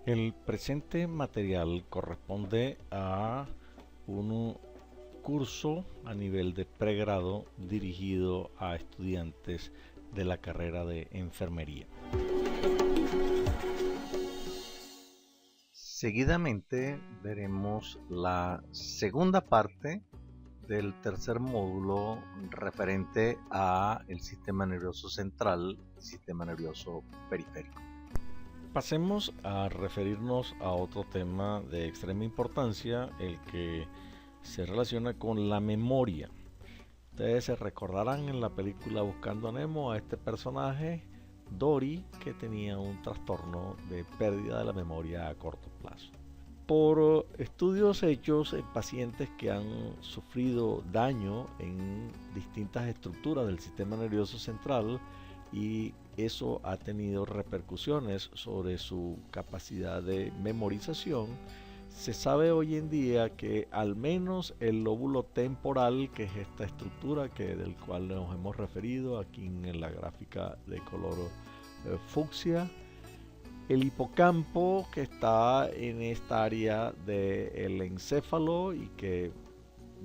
El presente material corresponde a un curso a nivel de pregrado dirigido a estudiantes de la carrera de enfermería. Seguidamente veremos la segunda parte del tercer módulo referente a el sistema nervioso central y sistema nervioso periférico. Pasemos a referirnos a otro tema de extrema importancia, el que se relaciona con la memoria. Ustedes se recordarán en la película Buscando a Nemo a este personaje, Dory, que tenía un trastorno de pérdida de la memoria a corto plazo. Por estudios hechos en pacientes que han sufrido daño en distintas estructuras del sistema nervioso central, y eso ha tenido repercusiones sobre su capacidad de memorización, se sabe hoy en día que al menos el lóbulo temporal, que es esta estructura del cual nos hemos referido aquí en la gráfica de color fucsia, el hipocampo, que está en esta área del encéfalo y que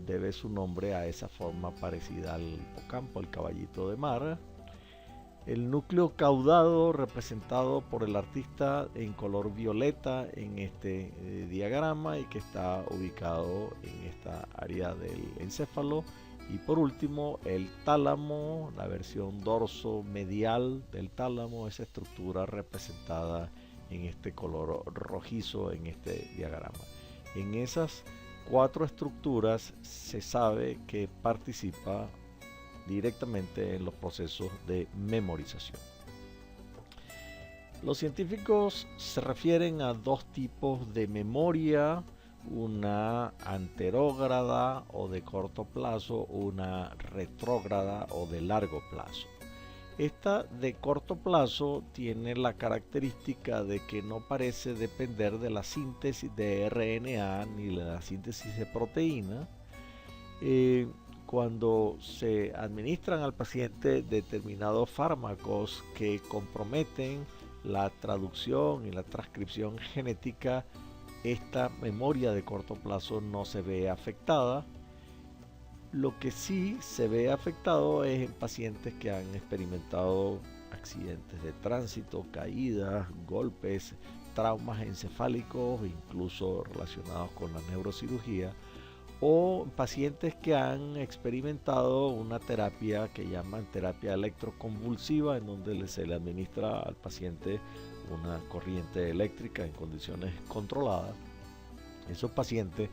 debe su nombre a esa forma parecida al hipocampo, el caballito de mar, el núcleo caudado representado por el artista en color violeta en este diagrama y que está ubicado en esta área del encéfalo, y por último el tálamo, la versión dorso medial del tálamo, esa estructura representada en este color rojizo en este diagrama. En esas cuatro estructuras se sabe que participa directamente en los procesos de memorización. Los científicos se refieren a dos tipos de memoria, una anterógrada o de corto plazo, una retrógrada o de largo plazo. Esta de corto plazo tiene la característica de que no parece depender de la síntesis de RNA ni de la síntesis de proteína. Cuando se administran al paciente determinados fármacos que comprometen la traducción y la transcripción genética, esta memoria de corto plazo no se ve afectada. Lo que sí se ve afectado es en pacientes que han experimentado accidentes de tránsito, caídas, golpes, traumas encefálicos, incluso relacionados con la neurocirugía, o pacientes que han experimentado una terapia que llaman terapia electroconvulsiva, en donde se le administra al paciente una corriente eléctrica en condiciones controladas. Esos pacientes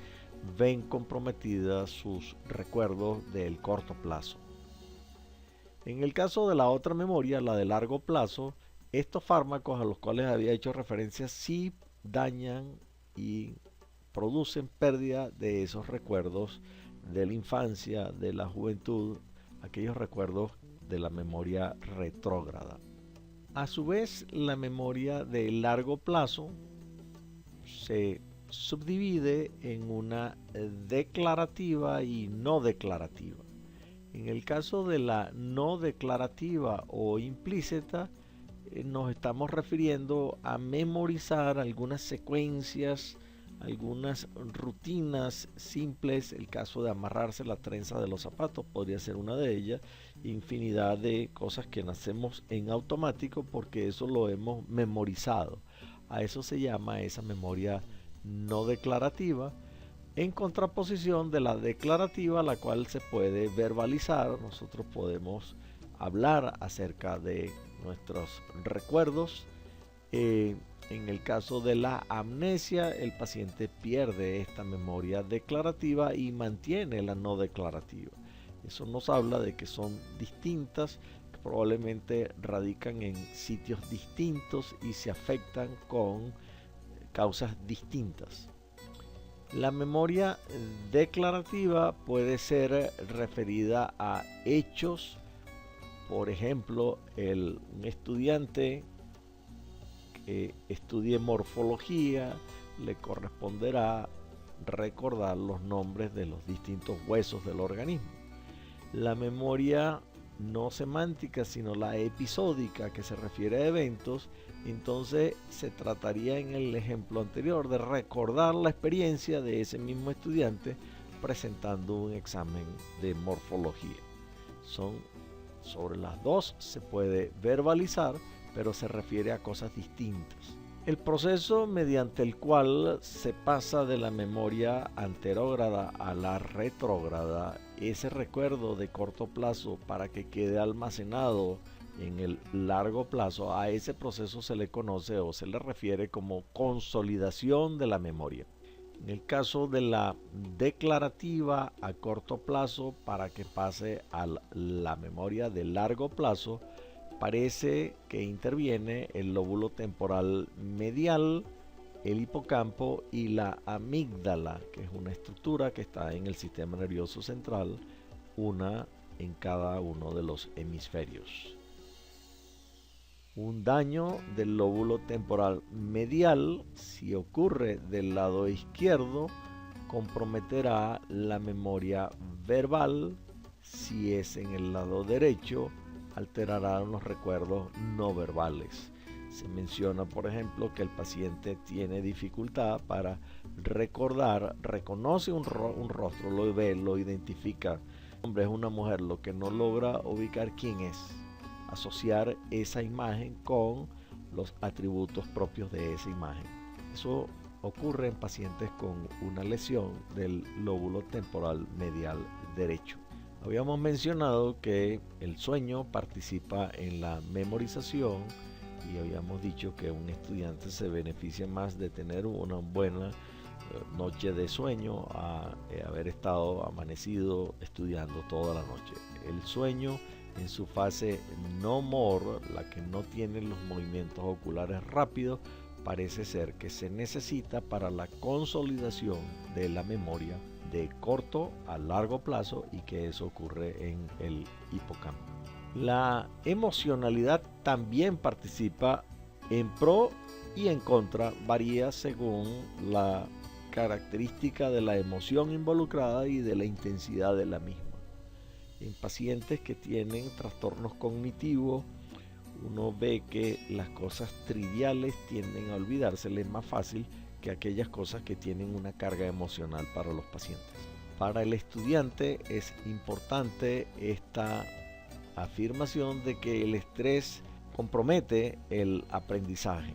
ven comprometidas sus recuerdos del corto plazo. En el caso de la otra memoria, la de largo plazo, estos fármacos a los cuales había hecho referencia sí dañan y producen pérdida de esos recuerdos de la infancia, de la juventud, aquellos recuerdos de la memoria retrógrada. A su vez, la memoria de largo plazo se subdivide en una declarativa y no declarativa. En el caso de la no declarativa o implícita, nos estamos refiriendo a memorizar algunas secuencias, algunas rutinas simples. El caso de amarrarse la trenza de los zapatos podría ser una de ellas. Infinidad de cosas que hacemos en automático porque eso lo hemos memorizado. A eso se llama esa memoria no declarativa, en contraposición de la declarativa, la cual se puede verbalizar. Nosotros podemos hablar acerca de nuestros recuerdos. En el caso de la amnesia, el paciente pierde esta memoria declarativa y mantiene la no declarativa. Eso nos habla de que son distintas, que probablemente radican en sitios distintos y se afectan con causas distintas. La memoria declarativa puede ser referida a hechos. Por ejemplo, un estudiante que estudie morfología le corresponderá recordar los nombres de los distintos huesos del organismo. La memoria no semántica, sino la episódica, que se refiere a eventos, entonces se trataría en el ejemplo anterior de recordar la experiencia de ese mismo estudiante presentando un examen de morfología. Sobre las dos se puede verbalizar, pero se refiere a cosas distintas. El proceso mediante el cual se pasa de la memoria anterógrada a la retrógrada, ese recuerdo de corto plazo para que quede almacenado en el largo plazo, a ese proceso se le conoce o se le refiere como consolidación de la memoria. En el caso de la declarativa a corto plazo para que pase a la memoria de largo plazo, parece que interviene el lóbulo temporal medial, el hipocampo y la amígdala, que es una estructura que está en el sistema nervioso central, una en cada uno de los hemisferios. Un daño del lóbulo temporal medial, si ocurre del lado izquierdo, comprometerá la memoria verbal. Si es en el lado derecho, alterará los recuerdos no verbales. Se menciona, por ejemplo, que el paciente tiene dificultad para recordar, reconoce un rostro, lo ve, lo identifica. Un hombre es una mujer, lo que no logra ubicar quién es, asociar esa imagen con los atributos propios de esa imagen. Eso ocurre en pacientes con una lesión del lóbulo temporal medial derecho. Habíamos mencionado que el sueño participa en la memorización y habíamos dicho que un estudiante se beneficia más de tener una buena noche de sueño a haber estado amanecido estudiando toda la noche. El sueño en su fase no MOR, la que no tiene los movimientos oculares rápidos, parece ser que se necesita para la consolidación de la memoria de corto a largo plazo y que eso ocurre en el hipocampo. La emocionalidad también participa en pro y en contra, varía según la característica de la emoción involucrada y de la intensidad de la misma. En pacientes que tienen trastornos cognitivos, uno ve que las cosas triviales tienden a olvidárseles más fácil que aquellas cosas que tienen una carga emocional para los pacientes. Para el estudiante es importante esta afirmación de que el estrés compromete el aprendizaje.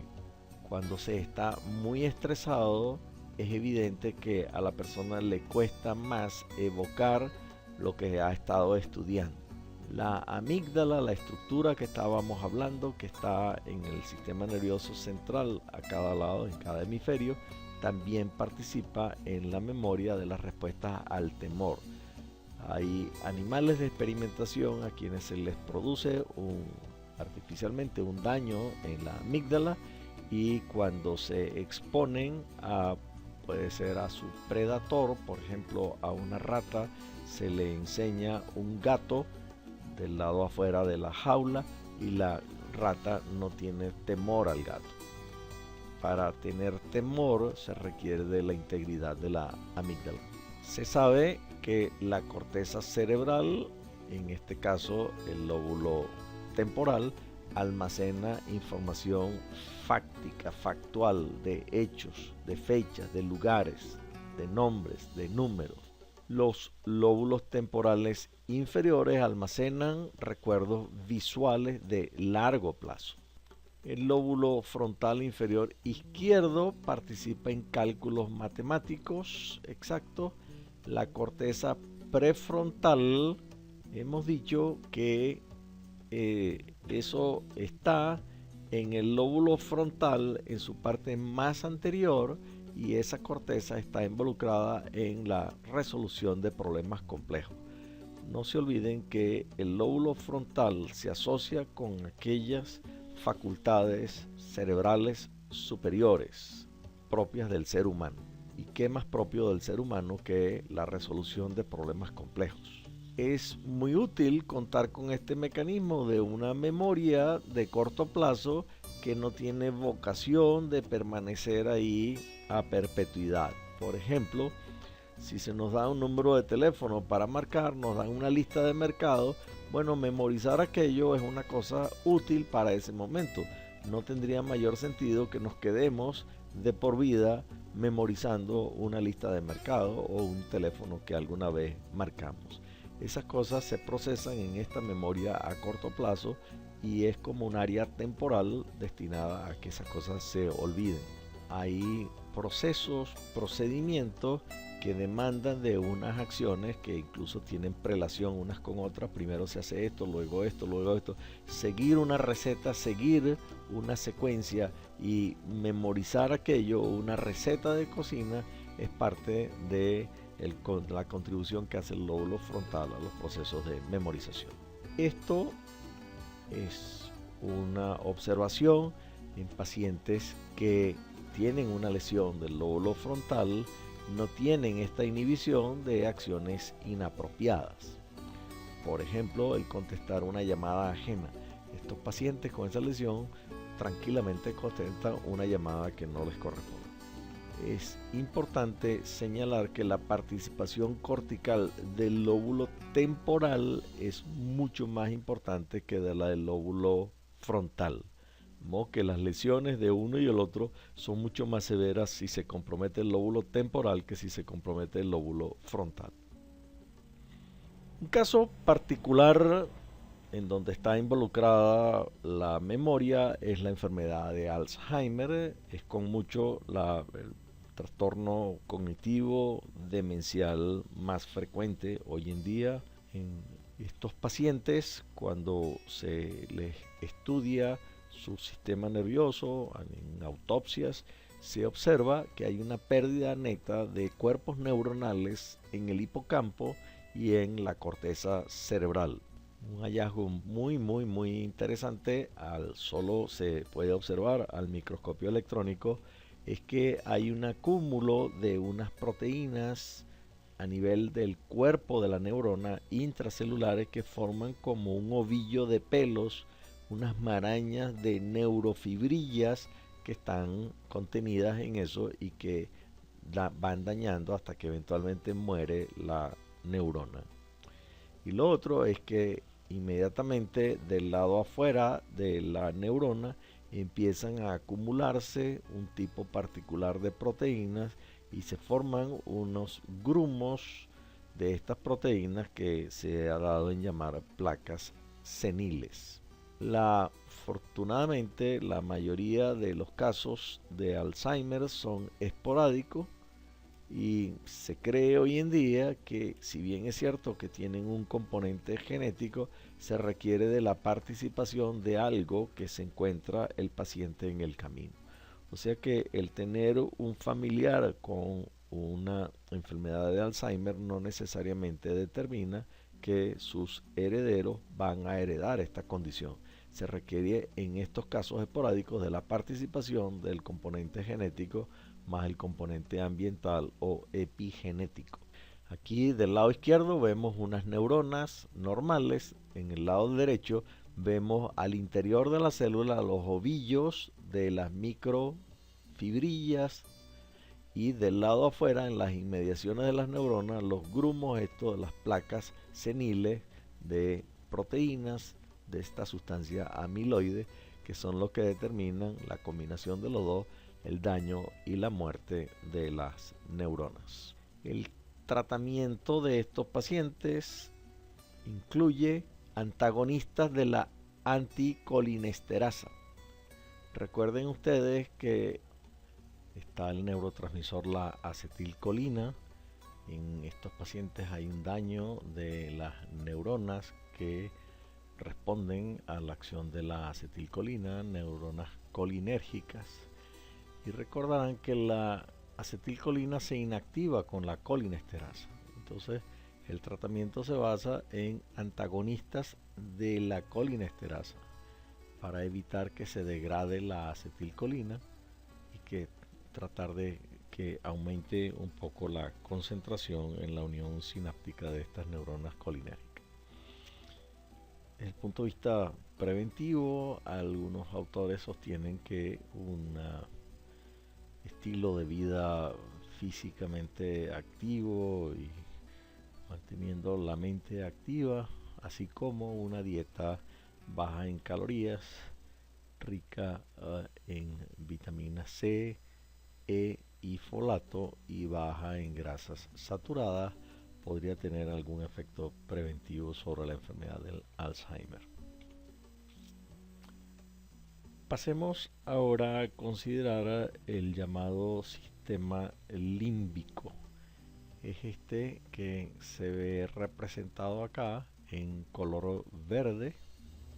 Cuando se está muy estresado, es evidente que a la persona le cuesta más evocar lo que ha estado estudiando. La amígdala, la estructura que estábamos hablando, que está en el sistema nervioso central a cada lado, en cada hemisferio, también participa en la memoria de las respuestas al temor. Hay animales de experimentación a quienes se les produce artificialmente un daño en la amígdala y cuando se exponen puede ser a su predator, por ejemplo a una rata, se le enseña un gato del lado afuera de la jaula y la rata no tiene temor al gato. Para tener temor se requiere de la integridad de la amígdala. Se sabe que la corteza cerebral, en este caso el lóbulo temporal, almacena información fáctica, factual, de hechos, de fechas, de lugares, de nombres, de números. Los lóbulos temporales inferiores almacenan recuerdos visuales de largo plazo. El lóbulo frontal inferior izquierdo participa en cálculos matemáticos exactos. La corteza prefrontal, hemos dicho que eso está en el lóbulo frontal en su parte más anterior y esa corteza está involucrada en la resolución de problemas complejos. No se olviden que el lóbulo frontal se asocia con aquellas facultades cerebrales superiores propias del ser humano. ¿Y qué más propio del ser humano que la resolución de problemas complejos? Es muy útil contar con este mecanismo de una memoria de corto plazo que no tiene vocación de permanecer ahí a perpetuidad. Por ejemplo, si se nos da un número de teléfono para marcar, nos dan una lista de mercado, bueno, memorizar aquello es una cosa útil para ese momento. No tendría mayor sentido que nos quedemos de por vida memorizando una lista de mercado o un teléfono que alguna vez marcamos. Esas cosas se procesan en esta memoria a corto plazo y es como un área temporal destinada a que esas cosas se olviden. Hay procesos, procedimientos que demandan de unas acciones que incluso tienen prelación unas con otras. Primero se hace esto, luego esto, luego esto. Seguir una receta, seguir una secuencia y memorizar aquello, una receta de cocina, es parte de la contribución que hace el lóbulo frontal a los procesos de memorización. Esto es una observación en pacientes que tienen una lesión del lóbulo frontal, no tienen esta inhibición de acciones inapropiadas. Por ejemplo, el contestar una llamada ajena. Estos pacientes con esa lesión tranquilamente contestan una llamada que no les corresponde. Es importante señalar que la participación cortical del lóbulo temporal es mucho más importante que de la del lóbulo frontal. Que las lesiones de uno y el otro son mucho más severas si se compromete el lóbulo temporal que si se compromete el lóbulo frontal. Un caso particular en donde está involucrada la memoria es la enfermedad de Alzheimer. Es con mucho el trastorno cognitivo demencial más frecuente hoy en día en estos pacientes. Cuando se les estudia su sistema nervioso en autopsias, se observa que hay una pérdida neta de cuerpos neuronales en el hipocampo y en la corteza cerebral. Un hallazgo muy interesante, solo se puede observar al microscopio electrónico, es que hay un acúmulo de unas proteínas a nivel del cuerpo de la neurona intracelulares que forman como un ovillo de pelos, unas marañas de neurofibrillas que están contenidas en eso y que van dañando hasta que eventualmente muere la neurona. Y lo otro es que inmediatamente del lado afuera de la neurona empiezan a acumularse un tipo particular de proteínas y se forman unos grumos de estas proteínas que se ha dado en llamar placas seniles. Afortunadamente, la mayoría de los casos de Alzheimer son esporádicos y se cree hoy en día que, si bien es cierto que tienen un componente genético, se requiere de la participación de algo que se encuentra el paciente en el camino. O sea que el tener un familiar con una enfermedad de Alzheimer no necesariamente determina que sus herederos van a heredar esta condición. Se requiere en estos casos esporádicos de la participación del componente genético más el componente ambiental o epigenético. Aquí del lado izquierdo vemos unas neuronas normales, en el lado derecho vemos al interior de la célula los ovillos de las microfibrillas y del lado afuera, en las inmediaciones de las neuronas, los grumos estos de las placas seniles de proteínas de esta sustancia amiloide, que son los que determinan la combinación de los dos, el daño y la muerte de las neuronas. El tratamiento de estos pacientes incluye antagonistas de la anticolinesterasa. Recuerden ustedes que está el neurotransmisor la acetilcolina. En estos pacientes hay un daño de las neuronas que responden a la acción de la acetilcolina, neuronas colinérgicas. Y recordarán que la acetilcolina se inactiva con la colinesterasa. Entonces, el tratamiento se basa en antagonistas de la colinesterasa para evitar que se degrade la acetilcolina y que tratar de que aumente un poco la concentración en la unión sináptica de estas neuronas colinérgicas. Desde el punto de vista preventivo, algunos autores sostienen que un estilo de vida físicamente activo y manteniendo la mente activa, así como una dieta baja en calorías, rica en vitamina C, E y folato y baja en grasas saturadas, podría tener algún efecto preventivo sobre la enfermedad del Alzheimer. Pasemos ahora a considerar el llamado sistema límbico. Es este que se ve representado acá en color verde.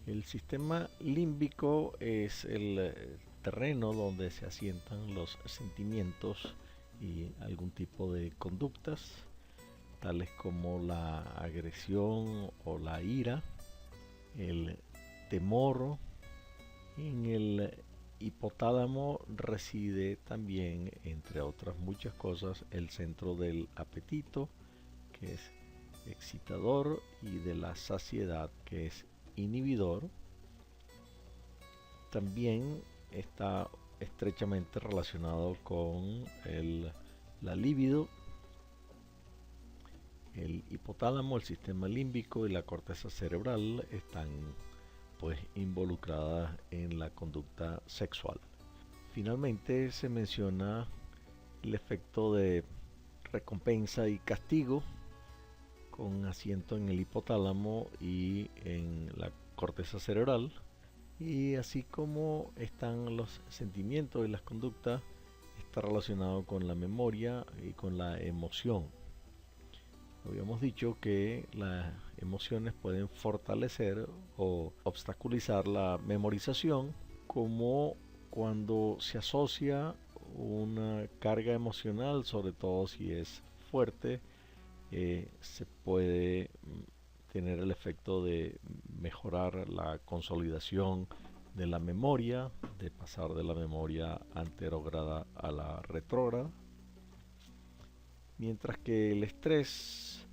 El sistema límbico es el terreno donde se asientan los sentimientos y algún tipo de conductas, tales como la agresión o la ira, el temor. En el hipotálamo reside también, entre otras muchas cosas, el centro del apetito, que es excitador, y de la saciedad, que es inhibidor. También está estrechamente relacionado con la libido. El hipotálamo, el sistema límbico y la corteza cerebral están pues involucradas en la conducta sexual. Finalmente se menciona el efecto de recompensa y castigo con asiento en el hipotálamo y en la corteza cerebral, y así como están los sentimientos y las conductas, está relacionado con la memoria y con la emoción. Habíamos dicho que las emociones pueden fortalecer o obstaculizar la memorización, como cuando se asocia una carga emocional, sobre todo si es fuerte, se puede tener el efecto de mejorar la consolidación de la memoria, de pasar de la memoria anterógrada a la retrógrada, mientras que el estrés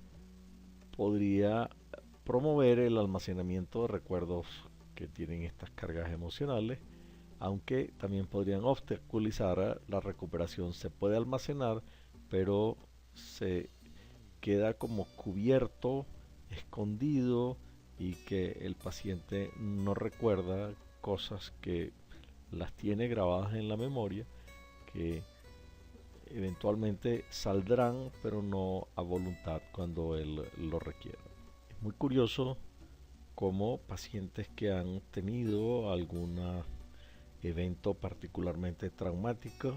podría promover el almacenamiento de recuerdos que tienen estas cargas emocionales, aunque también podrían obstaculizar la recuperación. Se puede almacenar, pero se queda como cubierto, escondido, y que el paciente no recuerda cosas que las tiene grabadas en la memoria, que eventualmente saldrán, pero no a voluntad cuando él lo requiera. Es muy curioso cómo pacientes que han tenido algún evento particularmente traumático,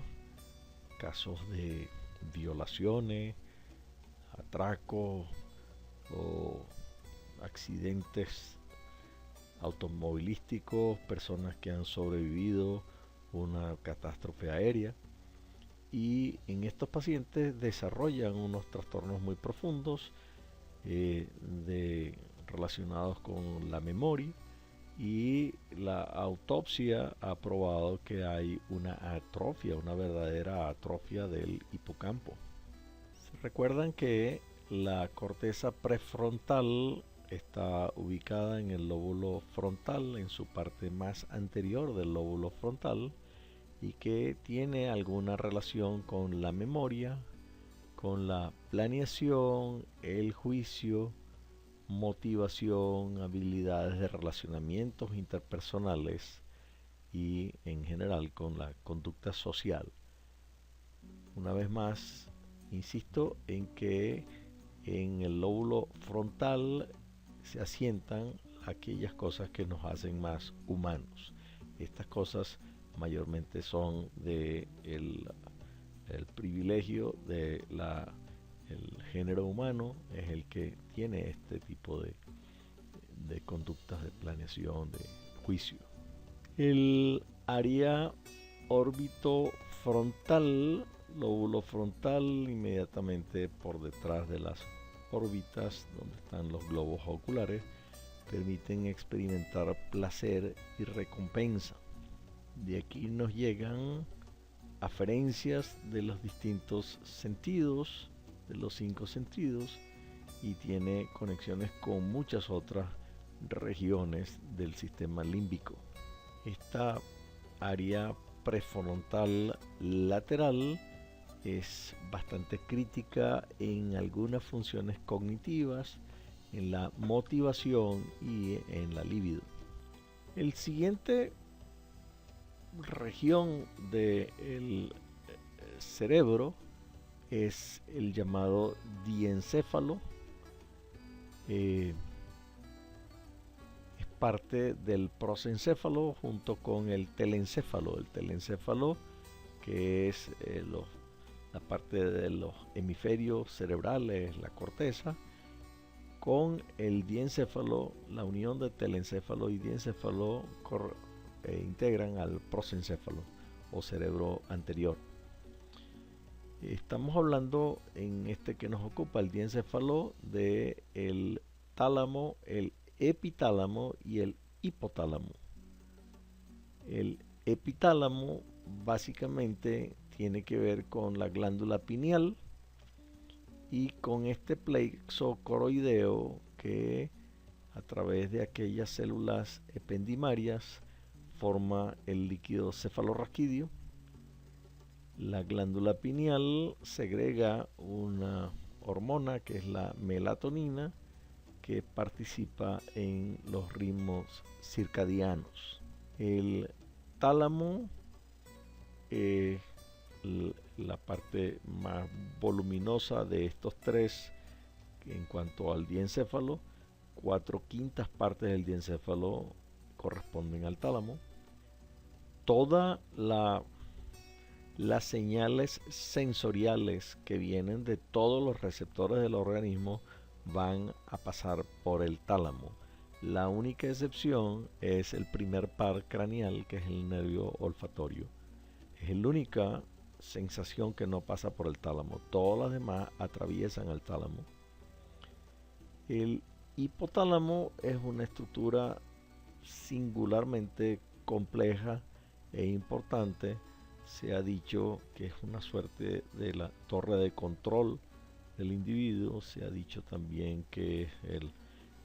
casos de violaciones, atracos o accidentes automovilísticos, personas que han sobrevivido una catástrofe aérea, y en estos pacientes desarrollan unos trastornos muy profundos relacionados con la memoria, y la autopsia ha probado que hay una atrofia, una verdadera atrofia del hipocampo. Se recuerdan que la corteza prefrontal está ubicada en el lóbulo frontal, en su parte más anterior del lóbulo frontal, y que tiene alguna relación con la memoria, con la planeación, el juicio, motivación, habilidades de relacionamientos interpersonales y en general con la conducta social. Una vez más, insisto en que en el lóbulo frontal se asientan aquellas cosas que nos hacen más humanos. Estas cosas mayormente son de el privilegio de el género humano, es el que tiene este tipo de conductas de planeación, de juicio. El área orbitofrontal, lóbulo frontal, inmediatamente por detrás de las órbitas donde están los globos oculares, permiten experimentar placer y recompensa. De aquí nos llegan aferencias de los distintos sentidos, de los 5 sentidos, y tiene conexiones con muchas otras regiones del sistema límbico. Esta área prefrontal lateral es bastante crítica en algunas funciones cognitivas, en la motivación y en la libido. El siguiente región del cerebro es el llamado diencéfalo. Es parte del prosencéfalo junto con el telencéfalo. El telencéfalo, que es la parte de los hemisferios cerebrales, la corteza, con el diencéfalo, la unión de telencéfalo y diencéfalo integran al prosencéfalo o cerebro anterior. Estamos hablando en este que nos ocupa el diencéfalo de el tálamo, el epitálamo y el hipotálamo. El epitálamo básicamente tiene que ver con la glándula pineal y con este plexo coroideo que a través de aquellas células ependimarias forma el líquido cefalorraquídeo. La glándula pineal segrega una hormona que es la melatonina, que participa en los ritmos circadianos. El tálamo es la parte más voluminosa de estos tres en cuanto al diencéfalo. 4/5 partes del diencéfalo corresponden al tálamo. Todas las señales sensoriales que vienen de todos los receptores del organismo van a pasar por el tálamo. La única excepción es el primer par craneal, que es el nervio olfatorio. Es la única sensación que no pasa por el tálamo. Todas las demás atraviesan al tálamo. El hipotálamo es una estructura singularmente compleja e importante. Se ha dicho que es una suerte de la torre de control del individuo. Se ha dicho también que es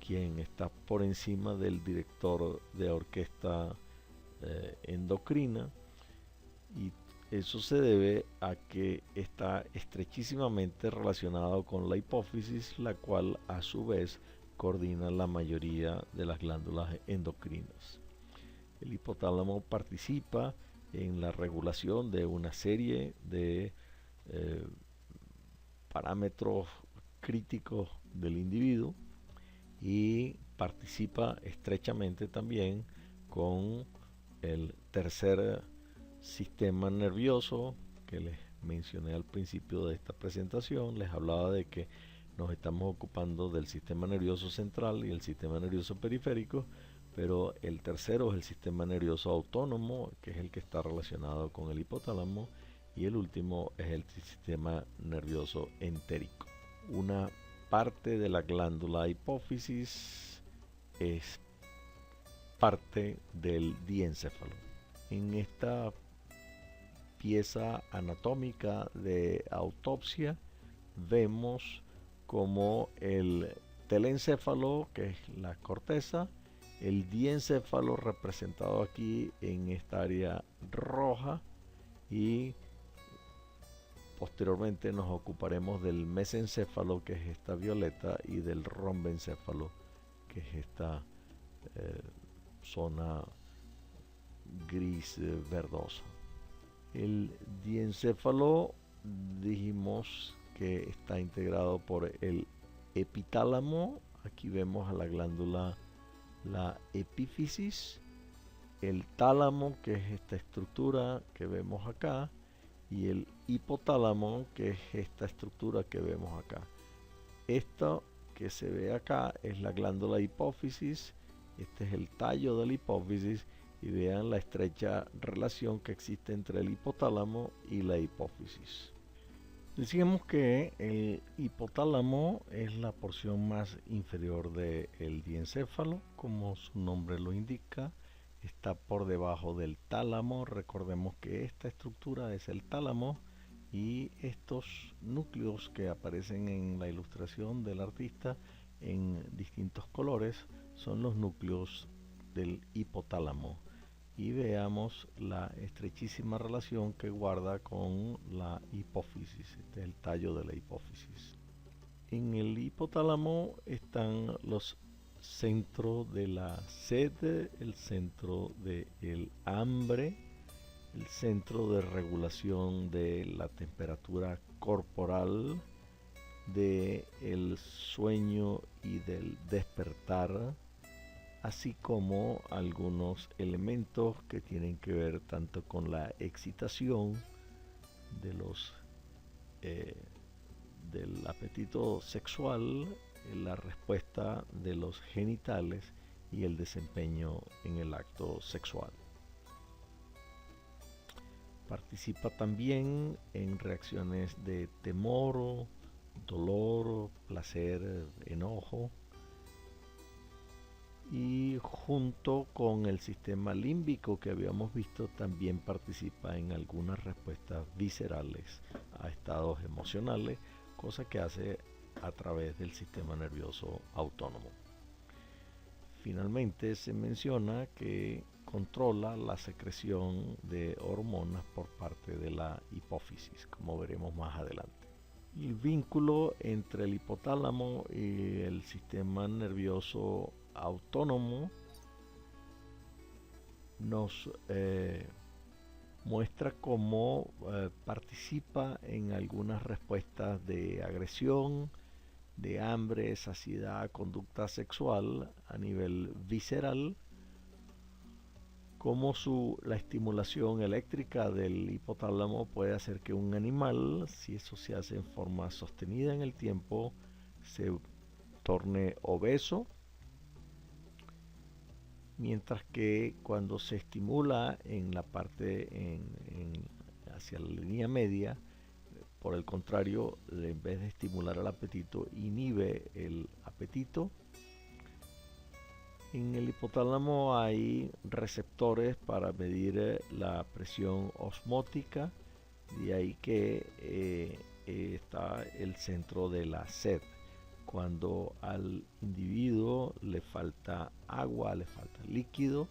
quien está por encima del director de orquesta endocrina, y eso se debe a que está estrechísimamente relacionado con la hipófisis, la cual a su vez coordina la mayoría de las glándulas endocrinas. El hipotálamo participa en la regulación de una serie de parámetros críticos del individuo y participa estrechamente también con el tercer sistema nervioso que les mencioné al principio de esta presentación. Les hablaba de que nos estamos ocupando del sistema nervioso central y el sistema nervioso periférico, pero el tercero es el sistema nervioso autónomo, que es el que está relacionado con el hipotálamo, y el último es el sistema nervioso entérico. Una parte de la glándula hipófisis es parte del diencéfalo. En esta pieza anatómica de autopsia vemos como el telencéfalo, que es la corteza, el diencéfalo representado aquí en esta área roja, y posteriormente nos ocuparemos del mesencéfalo, que es esta violeta, y del rombencéfalo, que es esta zona gris verdosa. El diencéfalo dijimos que está integrado por el epitálamo. Aquí vemos a la glándula, la epífisis, el tálamo, que es esta estructura que vemos acá, y el hipotálamo, que es esta estructura que vemos acá. Esto que se ve acá es la glándula hipófisis. Este es el tallo de la hipófisis, y vean la estrecha relación que existe entre el hipotálamo y la hipófisis. Decíamos que el hipotálamo es la porción más inferior del diencéfalo, como su nombre lo indica. Está por debajo del tálamo. Recordemos que esta estructura es el tálamo, y estos núcleos que aparecen en la ilustración del artista en distintos colores son los núcleos del hipotálamo. y veamos la estrechísima relación que guarda con la hipófisis. Este es el tallo de la hipófisis. En el hipotálamo están los centros de la sed, el centro del hambre, el centro de regulación de la temperatura corporal, del sueño y del despertar, así como algunos elementos que tienen que ver tanto con la excitación de del apetito sexual, la respuesta de los genitales y el desempeño en el acto sexual. Participa también en reacciones de temor, dolor, placer, enojo, y junto con el sistema límbico que habíamos visto también participa en algunas respuestas viscerales a estados emocionales, cosa que hace a través del sistema nervioso autónomo. Finalmente se menciona que controla la secreción de hormonas por parte de la hipófisis, como veremos más adelante. El vínculo entre el hipotálamo y el sistema nervioso autónomo nos muestra cómo participa en algunas respuestas de agresión, de hambre, saciedad, conducta sexual a nivel visceral, como la estimulación eléctrica del hipotálamo puede hacer que un animal, si eso se hace en forma sostenida en el tiempo, se torne obeso, mientras que cuando se estimula en la parte hacia la línea media, por el contrario, en vez de estimular el apetito, inhibe el apetito. En el hipotálamo hay receptores para medir la presión osmótica, de ahí que está el centro de la sed. Cuando al individuo le falta agua, le falta líquido,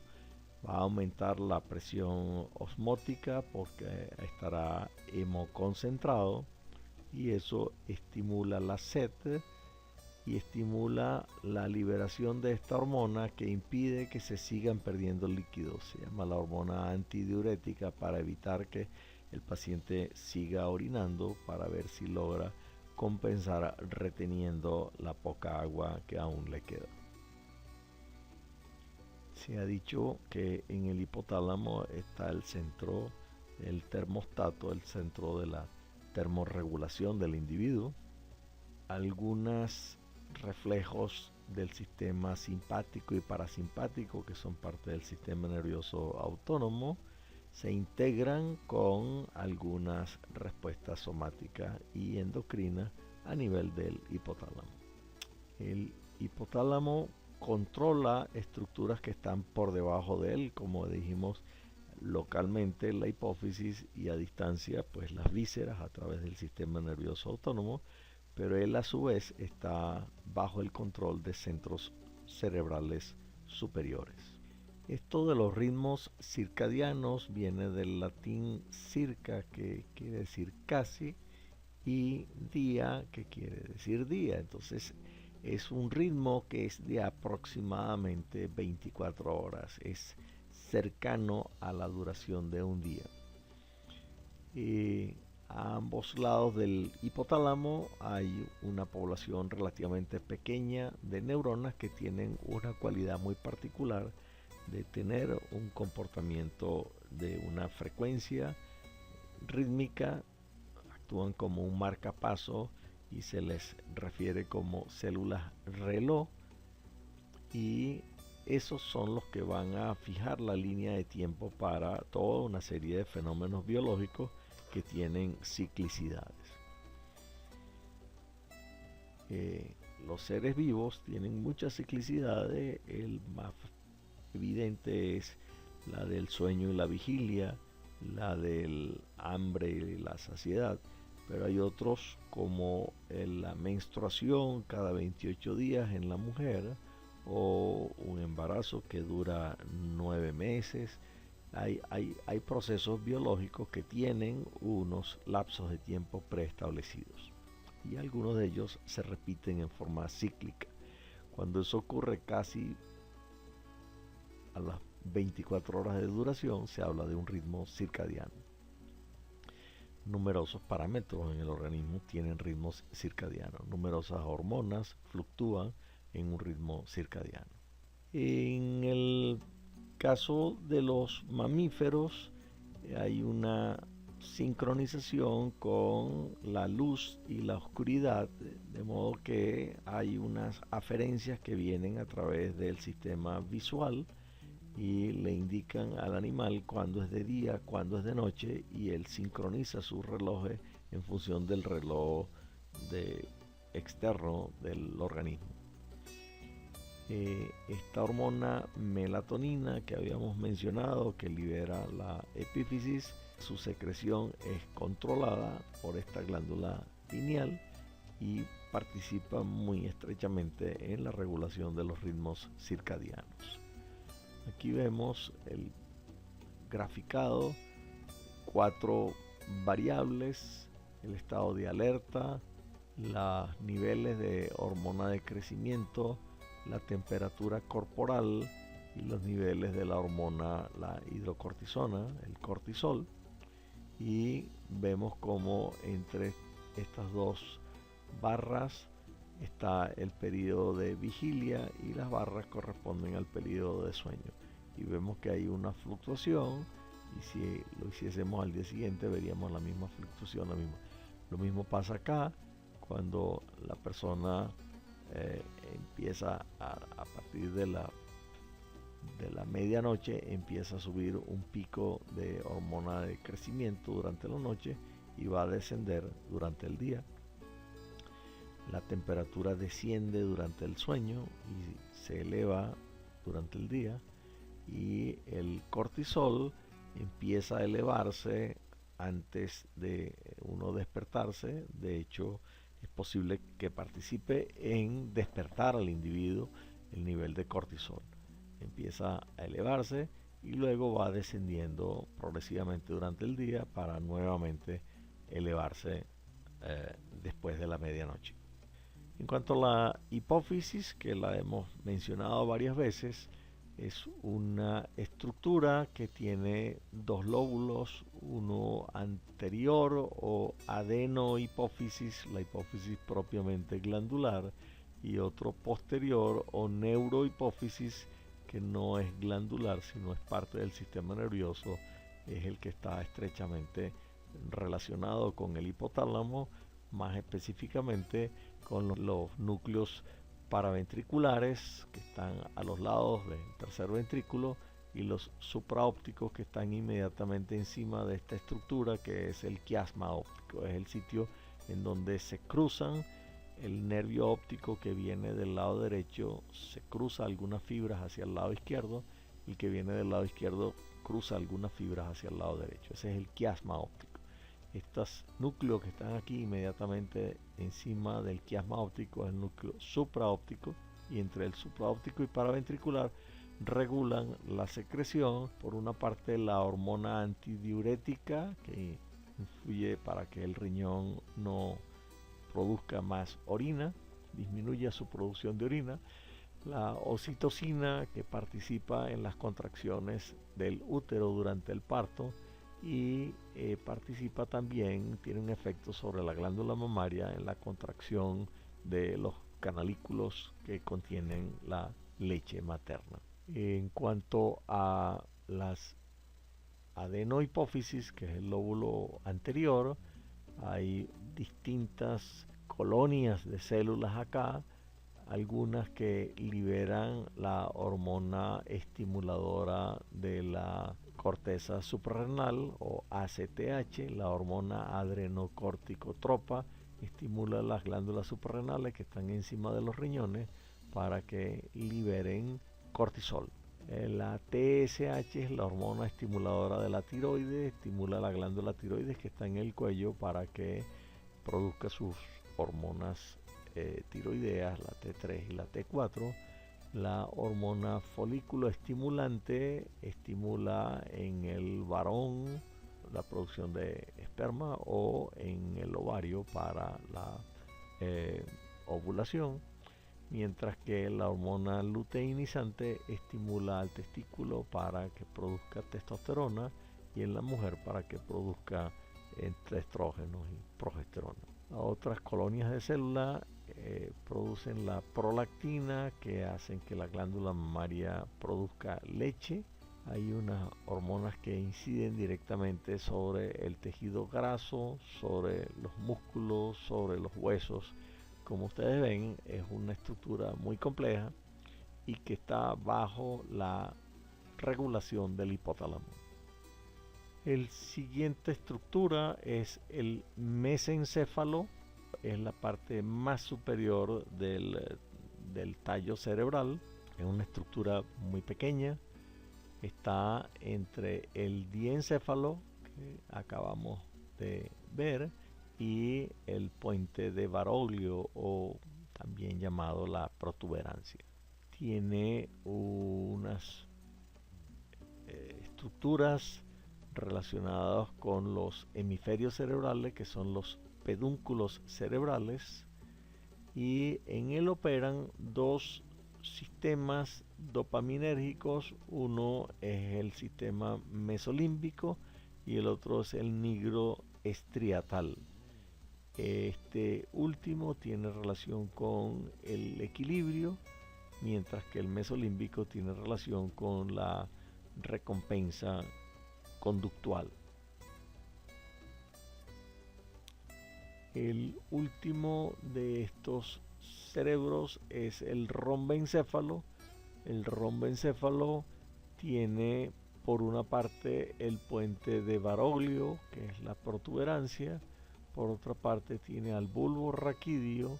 va a aumentar la presión osmótica porque estará hemoconcentrado y eso estimula la sed y estimula la liberación de esta hormona que impide que se sigan perdiendo líquidos. Se llama la hormona antidiurética para evitar que el paciente siga orinando, para ver si logra compensar reteniendo la poca agua que aún le queda. Se ha dicho que en el hipotálamo está el centro del termostato, el centro de la termorregulación del individuo. Algunos reflejos del sistema simpático y parasimpático, que son parte del sistema nervioso autónomo, se integran con algunas respuestas somáticas y endocrinas a nivel del hipotálamo. El hipotálamo controla estructuras que están por debajo de él, como dijimos, localmente la hipófisis y a distancia pues las vísceras a través del sistema nervioso autónomo, pero él a su vez está bajo el control de centros cerebrales superiores. Esto de los ritmos circadianos viene del latín circa, que quiere decir casi, y día, que quiere decir día. Entonces es un ritmo que es de aproximadamente 24 horas, es cercano a la duración de un día. A ambos lados del hipotálamo hay una población relativamente pequeña de neuronas que tienen una cualidad muy particular de tener un comportamiento de una frecuencia rítmica, actúan como un marcapaso y se les refiere como células reloj, y esos son los que van a fijar la línea de tiempo para toda una serie de fenómenos biológicos que tienen ciclicidades. Los seres vivos tienen muchas ciclicidades, el más evidente es la del sueño y la vigilia, la del hambre y la saciedad, pero hay otros como la menstruación cada 28 días en la mujer, o un embarazo que dura 9 meses, Hay procesos biológicos que tienen unos lapsos de tiempo preestablecidos y algunos de ellos se repiten en forma cíclica. Cuando eso ocurre casi a las 24 horas de duración, se habla de un ritmo circadiano. Numerosos parámetros en el organismo tienen ritmos circadianos. Numerosas hormonas fluctúan en un ritmo circadiano. En el caso de los mamíferos, hay una sincronización con la luz y la oscuridad, de modo que hay unas aferencias que vienen a través del sistema visual y le indican al animal cuándo es de día, cuándo es de noche, y él sincroniza sus relojes en función del reloj externo del organismo. Esta hormona melatonina que habíamos mencionado, que libera la epífisis, su secreción es controlada por esta glándula pineal y participa muy estrechamente en la regulación de los ritmos circadianos. Aquí vemos el graficado, 4 variables: el estado de alerta, los niveles de hormona de crecimiento, la temperatura corporal y los niveles de la hormona, la hidrocortisona, el cortisol. Y vemos como entre estas dos barras está el periodo de vigilia y las barras corresponden al periodo de sueño. Y vemos que hay una fluctuación, y si lo hiciésemos al día siguiente veríamos la misma fluctuación. Lo mismo pasa acá, cuando la persona empieza a partir de la medianoche, empieza a subir un pico de hormona de crecimiento durante la noche y va a descender durante el día. La temperatura desciende durante el sueño y se eleva durante el día, y el cortisol empieza a elevarse antes de uno despertarse. De hecho, es posible que participe en despertar al individuo el nivel de cortisol. Empieza a elevarse y luego va descendiendo progresivamente durante el día para nuevamente elevarse después de la medianoche. En cuanto a la hipófisis, que la hemos mencionado varias veces, es una estructura que tiene dos lóbulos, uno anterior o adenohipófisis, la hipófisis propiamente glandular, y otro posterior o neurohipófisis, que no es glandular sino es parte del sistema nervioso, es el que está estrechamente relacionado con el hipotálamo, más específicamente con los núcleos paraventriculares que están a los lados del tercer ventrículo, y los supraópticos que están inmediatamente encima de esta estructura, que es el quiasma óptico. Es el sitio en donde se cruzan el nervio óptico que viene del lado derecho, se cruza algunas fibras hacia el lado izquierdo, y el que viene del lado izquierdo cruza algunas fibras hacia el lado derecho. Ese es el quiasma óptico. Estos núcleos que están aquí inmediatamente encima del quiasma óptico es el núcleo supraóptico, y entre el supraóptico y paraventricular regulan la secreción, por una parte la hormona antidiurética, que influye para que el riñón no produzca más orina, disminuya su producción de orina; la oxitocina, que participa en las contracciones del útero durante el parto, y participa también, tiene un efecto sobre la glándula mamaria en la contracción de los canalículos que contienen la leche materna. En cuanto a las adenohipófisis, que es el lóbulo anterior, hay distintas colonias de células acá, algunas que liberan la hormona estimuladora de la corteza suprarrenal o ACTH, la hormona adrenocorticotropa, estimula las glándulas suprarrenales que están encima de los riñones para que liberen cortisol. La TSH es la hormona estimuladora de la tiroides, estimula la glándula tiroides que está en el cuello para que produzca sus hormonas tiroideas, la T3 y la T4. La hormona folículo estimulante estimula en el varón la producción de esperma o en el ovario para la eh, ovulación, mientras que la hormona luteinizante estimula al testículo para que produzca testosterona y en la mujer para que produzca entre estrógenos y progesterona. Otras colonias de célula producen la prolactina, que hacen que la glándula mamaria produzca leche. Hay unas hormonas que inciden directamente sobre el tejido graso, sobre los músculos, sobre los huesos. Como ustedes ven, es una estructura muy compleja y que está bajo la regulación del hipotálamo. El siguiente estructura es el mesencéfalo, es la parte más superior del tallo cerebral. Es una estructura muy pequeña, está entre el diencéfalo que acabamos de ver y el puente de Baroglio, o también llamado la protuberancia. Tiene unas estructuras relacionadas con los hemisferios cerebrales, que son los pedúnculos cerebrales, y en él operan dos sistemas dopaminérgicos. Uno es el sistema mesolímbico y el otro es el nigroestriatal. Este último tiene relación con el equilibrio, mientras que el mesolímbico tiene relación con la recompensa conductual. El último de estos cerebros es el romboencéfalo. El romboencéfalo tiene por una parte el puente de Baroglio, que es la protuberancia, por otra parte tiene al bulbo raquídeo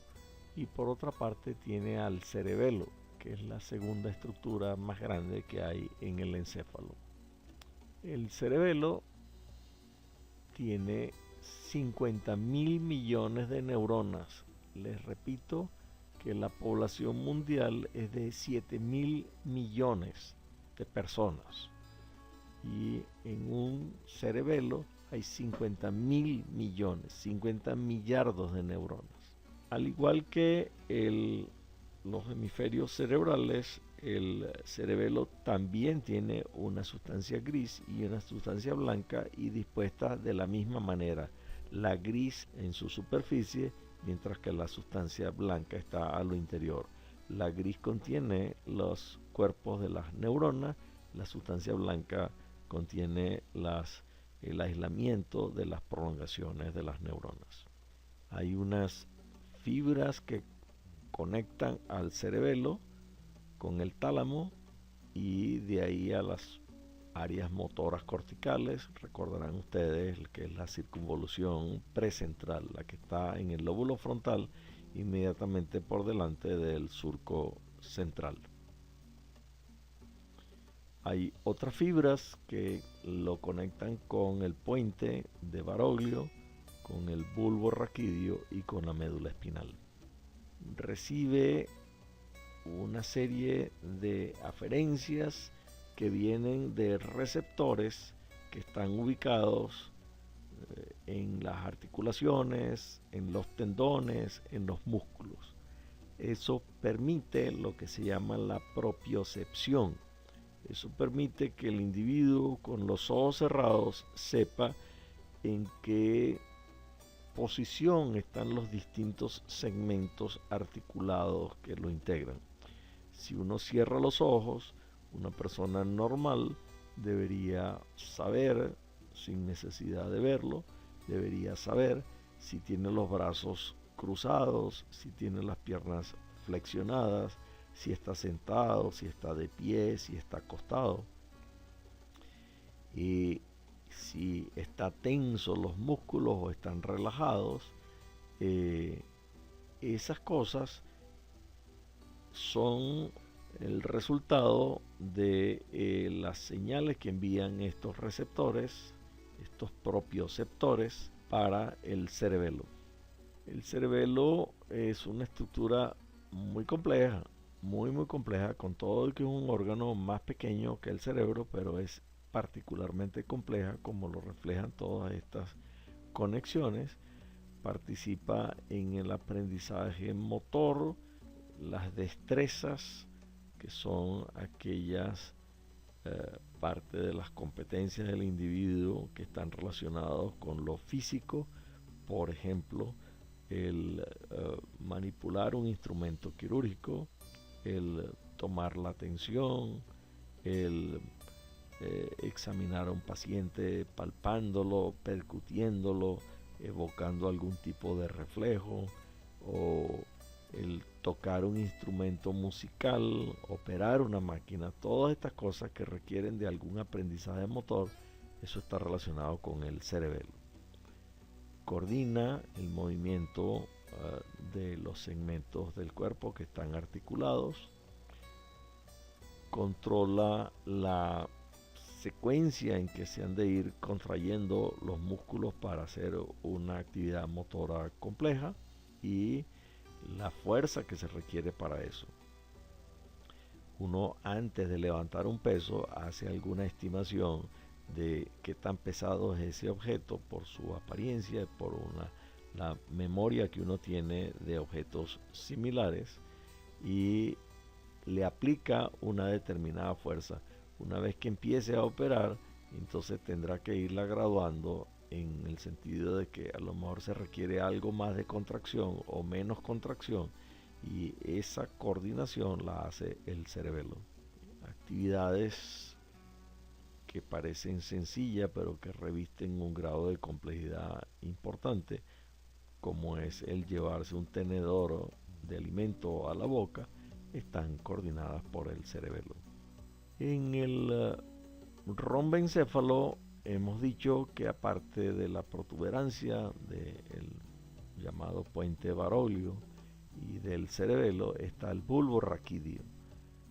y por otra parte tiene al cerebelo, que es la segunda estructura más grande que hay en el encéfalo. El cerebelo tiene 50.000 millones de neuronas. Les repito que la población mundial es de 7.000 millones de personas. Y en un cerebelo hay 50.000 millones, 50 millardos de neuronas. Al igual que los hemisferios cerebrales, el cerebelo también tiene una sustancia gris y una sustancia blanca, y dispuesta de la misma manera. La gris en su superficie, mientras que la sustancia blanca está a lo interior. La gris contiene los cuerpos de las neuronas, la sustancia blanca contiene el aislamiento de las prolongaciones de las neuronas. Hay unas fibras que conectan al cerebelo con el tálamo y de ahí a las áreas motoras corticales. Recordarán ustedes que es la circunvolución precentral, la que está en el lóbulo frontal inmediatamente por delante del surco central. Hay otras fibras que lo conectan con el puente de Baroglio, con el bulbo raquídeo y con la médula espinal. Recibe una serie de aferencias que vienen de receptores que están ubicados en las articulaciones, en los tendones, en los músculos. Eso permite lo que se llama la propiocepción. Eso permite que el individuo con los ojos cerrados sepa en qué posición están los distintos segmentos articulados que lo integran. Si uno cierra los ojos, una persona normal debería saber, sin necesidad de verlo, debería saber si tiene los brazos cruzados, si tiene las piernas flexionadas, si está sentado, si está de pie, si está acostado. Y si está tenso los músculos o están relajados, esas cosas son el resultado de las señales que envían estos receptores, estos propioceptores, para el cerebelo. El cerebelo es una estructura muy compleja. muy muy compleja, con todo el que es un órgano más pequeño que el cerebro, pero es particularmente compleja como lo reflejan todas estas conexiones. Participa en el aprendizaje motor, las destrezas, que son aquellas parte de las competencias del individuo que están relacionados con lo físico, por ejemplo, el manipular un instrumento quirúrgico, el tomar la atención, el examinar a un paciente palpándolo, percutiéndolo, evocando algún tipo de reflejo, o el tocar un instrumento musical, operar una máquina, todas estas cosas que requieren de algún aprendizaje motor, eso está relacionado con el cerebelo. Coordina el movimiento de los segmentos del cuerpo que están articulados, controla la secuencia en que se han de ir contrayendo los músculos para hacer una actividad motora compleja y la fuerza que se requiere para eso. Uno, antes de levantar un peso, hace alguna estimación de qué tan pesado es ese objeto por su apariencia, por la memoria que uno tiene de objetos similares, y le aplica una determinada fuerza. Una vez que empiece a operar, entonces tendrá que irla graduando en el sentido de que a lo mejor se requiere algo más de contracción o menos contracción, y esa coordinación la hace el cerebelo. Actividades que parecen sencillas pero que revisten un grado de complejidad importante, como es el llevarse un tenedor de alimento a la boca, están coordinadas por el cerebelo. En el romboencéfalo hemos dicho que, aparte de la protuberancia del llamado puente Baroglio y del cerebelo, está el bulbo raquídeo.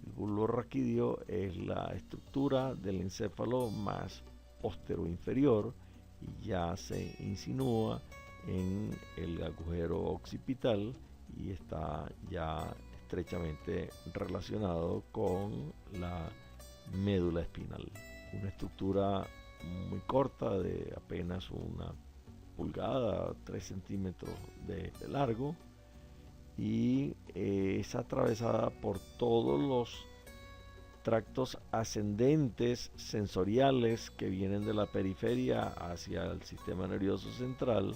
El bulbo raquídeo es la estructura del encéfalo más posteroinferior y ya se insinúa en el agujero occipital y está ya estrechamente relacionado con la médula espinal. Una estructura muy corta, de apenas una pulgada, 3 centímetros de largo, y es atravesada por todos los tractos ascendentes sensoriales que vienen de la periferia hacia el sistema nervioso central,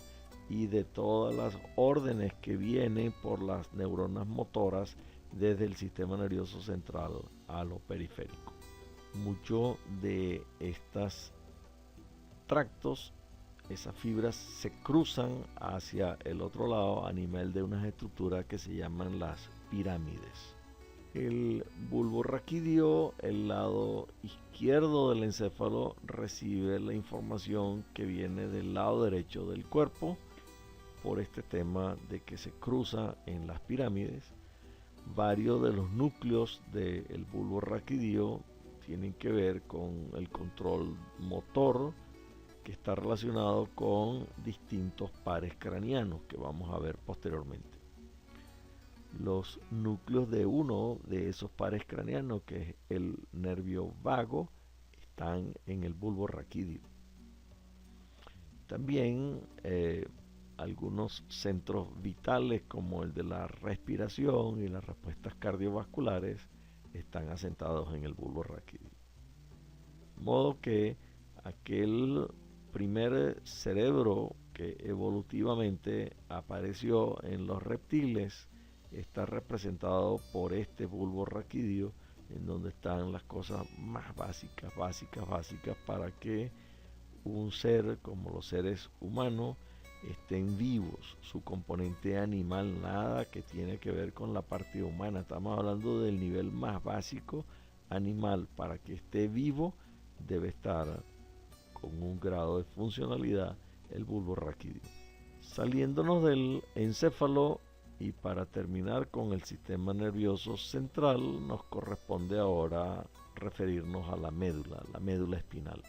y de todas las órdenes que vienen por las neuronas motoras desde el sistema nervioso central a lo periférico. Muchos de estos tractos, esas fibras, se cruzan hacia el otro lado a nivel de unas estructuras que se llaman las pirámides. El bulbo raquídeo, el lado izquierdo del encéfalo, recibe la información que viene del lado derecho del cuerpo por este tema de que se cruza en las pirámides. Varios de los núcleos del bulbo raquídeo tienen que ver con el control motor, que está relacionado con distintos pares craneanos que vamos a ver posteriormente. Los núcleos de uno de esos pares craneanos, que es el nervio vago, están en el bulbo raquídeo. También algunos centros vitales, como el de la respiración y las respuestas cardiovasculares, están asentados en el bulbo raquídeo. De modo que aquel primer cerebro que evolutivamente apareció en los reptiles está representado por este bulbo raquídeo, en donde están las cosas más básicas para que un ser como los seres humanos estén vivos. Su componente animal nada que tiene que ver con la parte humana. Estamos hablando del nivel más básico animal. Para que esté vivo debe estar con un grado de funcionalidad el bulbo raquídeo. Saliéndonos del encéfalo y para terminar con el sistema nervioso central, nos corresponde ahora referirnos a la médula espinal.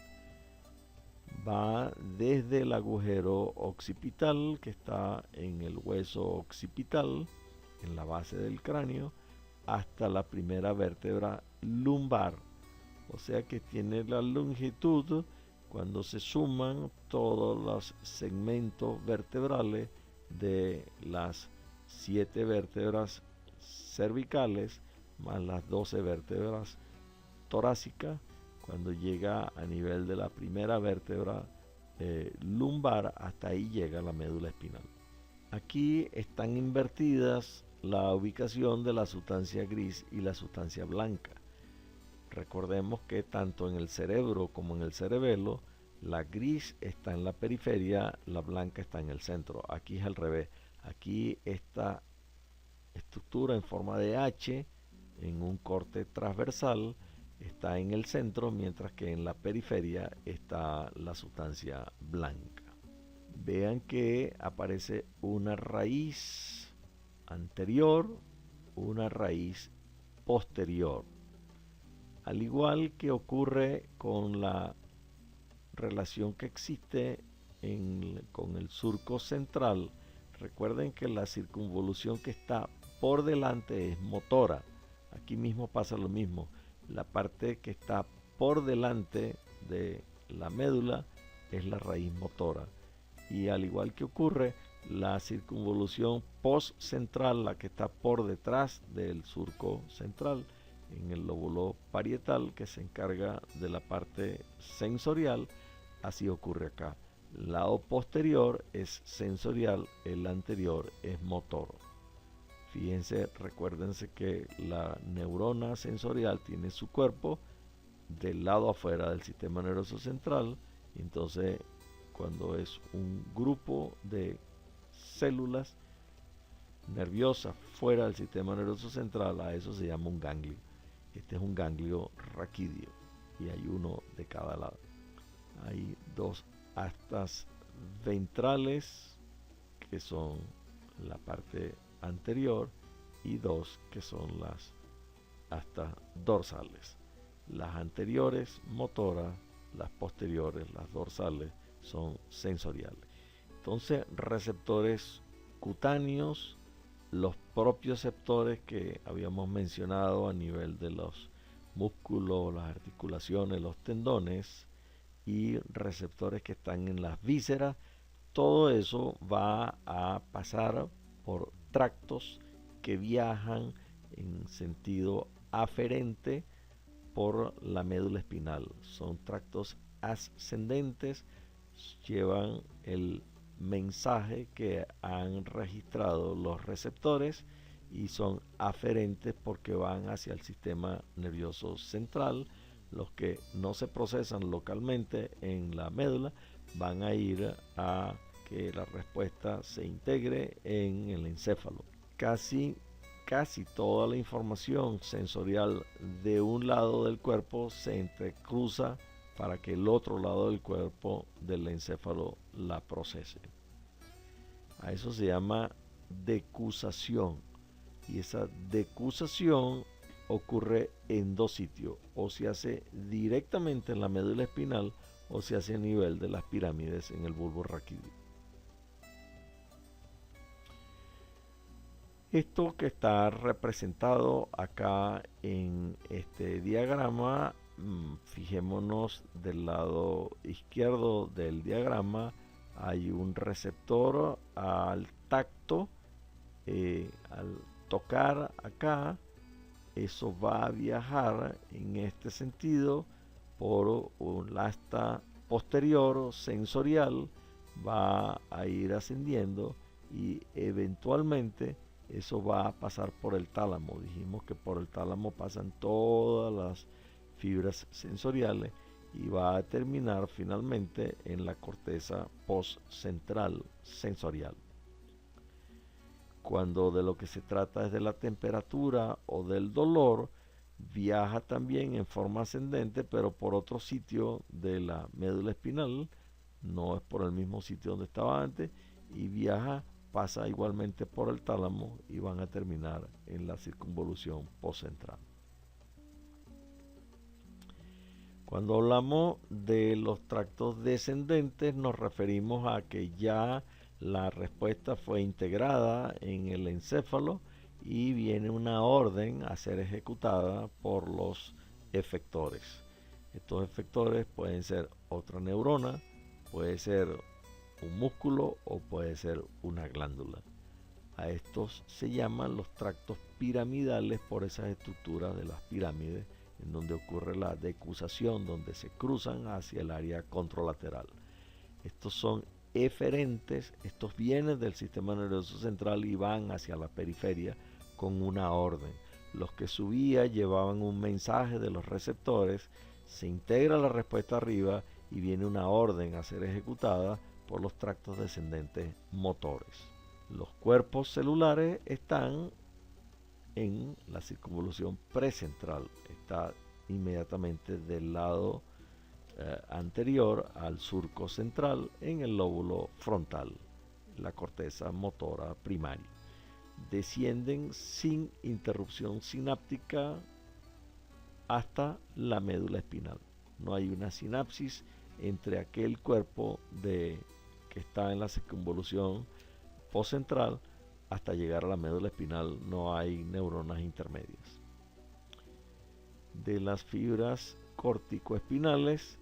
Va desde el agujero occipital, que está en el hueso occipital, en la base del cráneo, hasta la primera vértebra lumbar. O sea que tiene la longitud, cuando se suman todos los segmentos vertebrales de las 7 vértebras cervicales más las 12 vértebras torácicas, cuando llega a nivel de la primera vértebra lumbar, hasta ahí llega la médula espinal. Aquí están invertidas la ubicación de la sustancia gris y la sustancia blanca. Recordemos que tanto en el cerebro como en el cerebelo, la gris está en la periferia, la blanca está en el centro. Aquí es al revés. Aquí esta estructura en forma de H, en un corte transversal, está en el centro, mientras que en la periferia está la sustancia blanca. Vean que aparece una raíz anterior, una raíz posterior. Al igual que ocurre con la relación que existe con el surco central, recuerden que la circunvolución que está por delante es motora. Aquí mismo pasa lo mismo. La parte que está por delante de la médula es la raíz motora. Y al igual que ocurre, la circunvolución postcentral, la que está por detrás del surco central, en el lóbulo parietal, que se encarga de la parte sensorial, así ocurre acá. El lado posterior es sensorial, el anterior es motor. Fíjense, recuérdense que la neurona sensorial tiene su cuerpo del lado afuera del sistema nervioso central, y entonces cuando es un grupo de células nerviosas fuera del sistema nervioso central, a eso se llama un ganglio. Este es un ganglio raquídeo y hay uno de cada lado. Hay 2 astas ventrales, que son la parte anterior, y 2 que son las astas dorsales. Las anteriores motoras, las posteriores, las dorsales, son sensoriales. Entonces, receptores cutáneos, los propioceptores que habíamos mencionado a nivel de los músculos, las articulaciones, los tendones, y receptores que están en las vísceras. Todo eso va a pasar por tractos que viajan en sentido aferente por la médula espinal. Son tractos ascendentes, llevan el mensaje que han registrado los receptores, y son aferentes porque van hacia el sistema nervioso central. Los que no se procesan localmente en la médula van a ir a que la respuesta se integre en el encéfalo. Casi toda la información sensorial de un lado del cuerpo se entrecruza para que el otro lado del cuerpo del encéfalo la procese. A eso se llama decusación, y esa decusación ocurre en 2 sitios: o se hace directamente en la médula espinal o se hace a nivel de las pirámides en el bulbo raquídeo. Esto que está representado acá en este diagrama, fijémonos del lado izquierdo del diagrama, hay un receptor al tacto. Al tocar acá, eso va a viajar en este sentido por un asta posterior sensorial, va a ir ascendiendo y eventualmente eso va a pasar por el tálamo. Dijimos que por el tálamo pasan todas las fibras sensoriales y va a terminar finalmente en la corteza postcentral sensorial. Cuando de lo que se trata es de la temperatura o del dolor, viaja también en forma ascendente, pero por otro sitio de la médula espinal, no es por el mismo sitio donde estaba antes, y pasa igualmente por el tálamo y van a terminar en la circunvolución postcentral. Cuando hablamos de los tractos descendentes, nos referimos a que ya la respuesta fue integrada en el encéfalo y viene una orden a ser ejecutada por los efectores. Estos efectores pueden ser otra neurona, puede ser un músculo o puede ser una glándula. A estos se llaman los tractos piramidales por esas estructuras de las pirámides en donde ocurre la decusación, donde se cruzan hacia el área contralateral. Estos son eferentes, estos vienen del sistema nervioso central y van hacia la periferia con una orden. Los que subía llevaban un mensaje de los receptores, se integra la respuesta arriba y viene una orden a ser ejecutada por los tractos descendentes motores. Los cuerpos celulares están en la circunvolución precentral, está inmediatamente del lado anterior al surco central en el lóbulo frontal, la corteza motora primaria. Descienden sin interrupción sináptica hasta la médula espinal. No hay una sinapsis entre aquel cuerpo que está en la circunvolución postcentral hasta llegar a la médula espinal. No hay neuronas intermedias. De las fibras corticoespinales,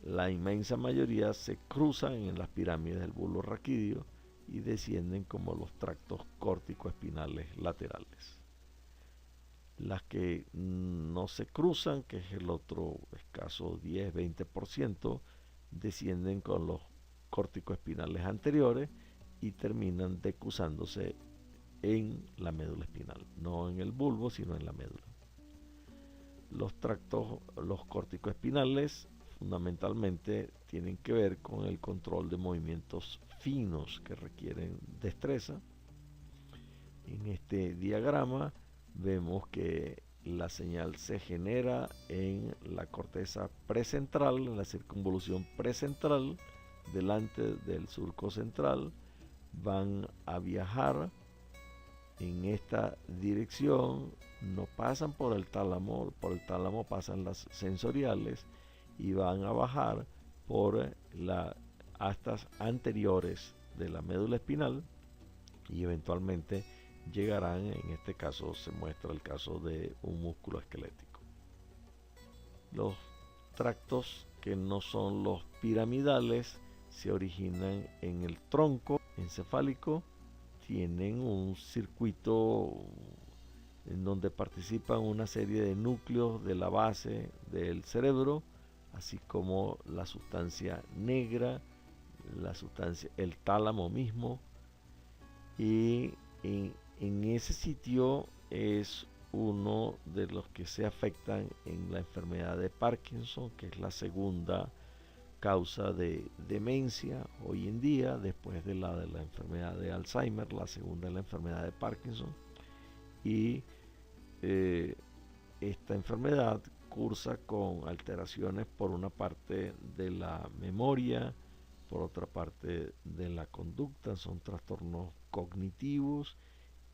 la inmensa mayoría se cruzan en las pirámides del bulbo raquídeo y descienden como los tractos córtico-espinales laterales. Las que no se cruzan, que es el otro escaso 10-20%, descienden con los córtico-espinales anteriores y terminan decusándose en la médula espinal, no en el bulbo, sino en la médula. Los tractos, los córtico-espinales, fundamentalmente tienen que ver con el control de movimientos finos que requieren destreza. En este diagrama vemos que la señal se genera en la corteza precentral, en la circunvolución precentral, delante del surco central. Van a viajar en esta dirección, no pasan por el tálamo pasan las sensoriales y van a bajar por las astas anteriores de la médula espinal y eventualmente llegarán, en este caso se muestra el caso de un músculo esquelético. Los tractos que no son los piramidales se originan en el tronco encefálico, tienen un circuito en donde participan una serie de núcleos de la base del cerebro, así como la sustancia negra, el tálamo mismo, y en ese sitio es uno de los que se afectan en la enfermedad de Parkinson, que es la segunda causa de demencia hoy en día, después de la enfermedad de Alzheimer. La segunda es la enfermedad de Parkinson, y esta enfermedad cursa con alteraciones por una parte de la memoria, por otra parte de la conducta, son trastornos cognitivos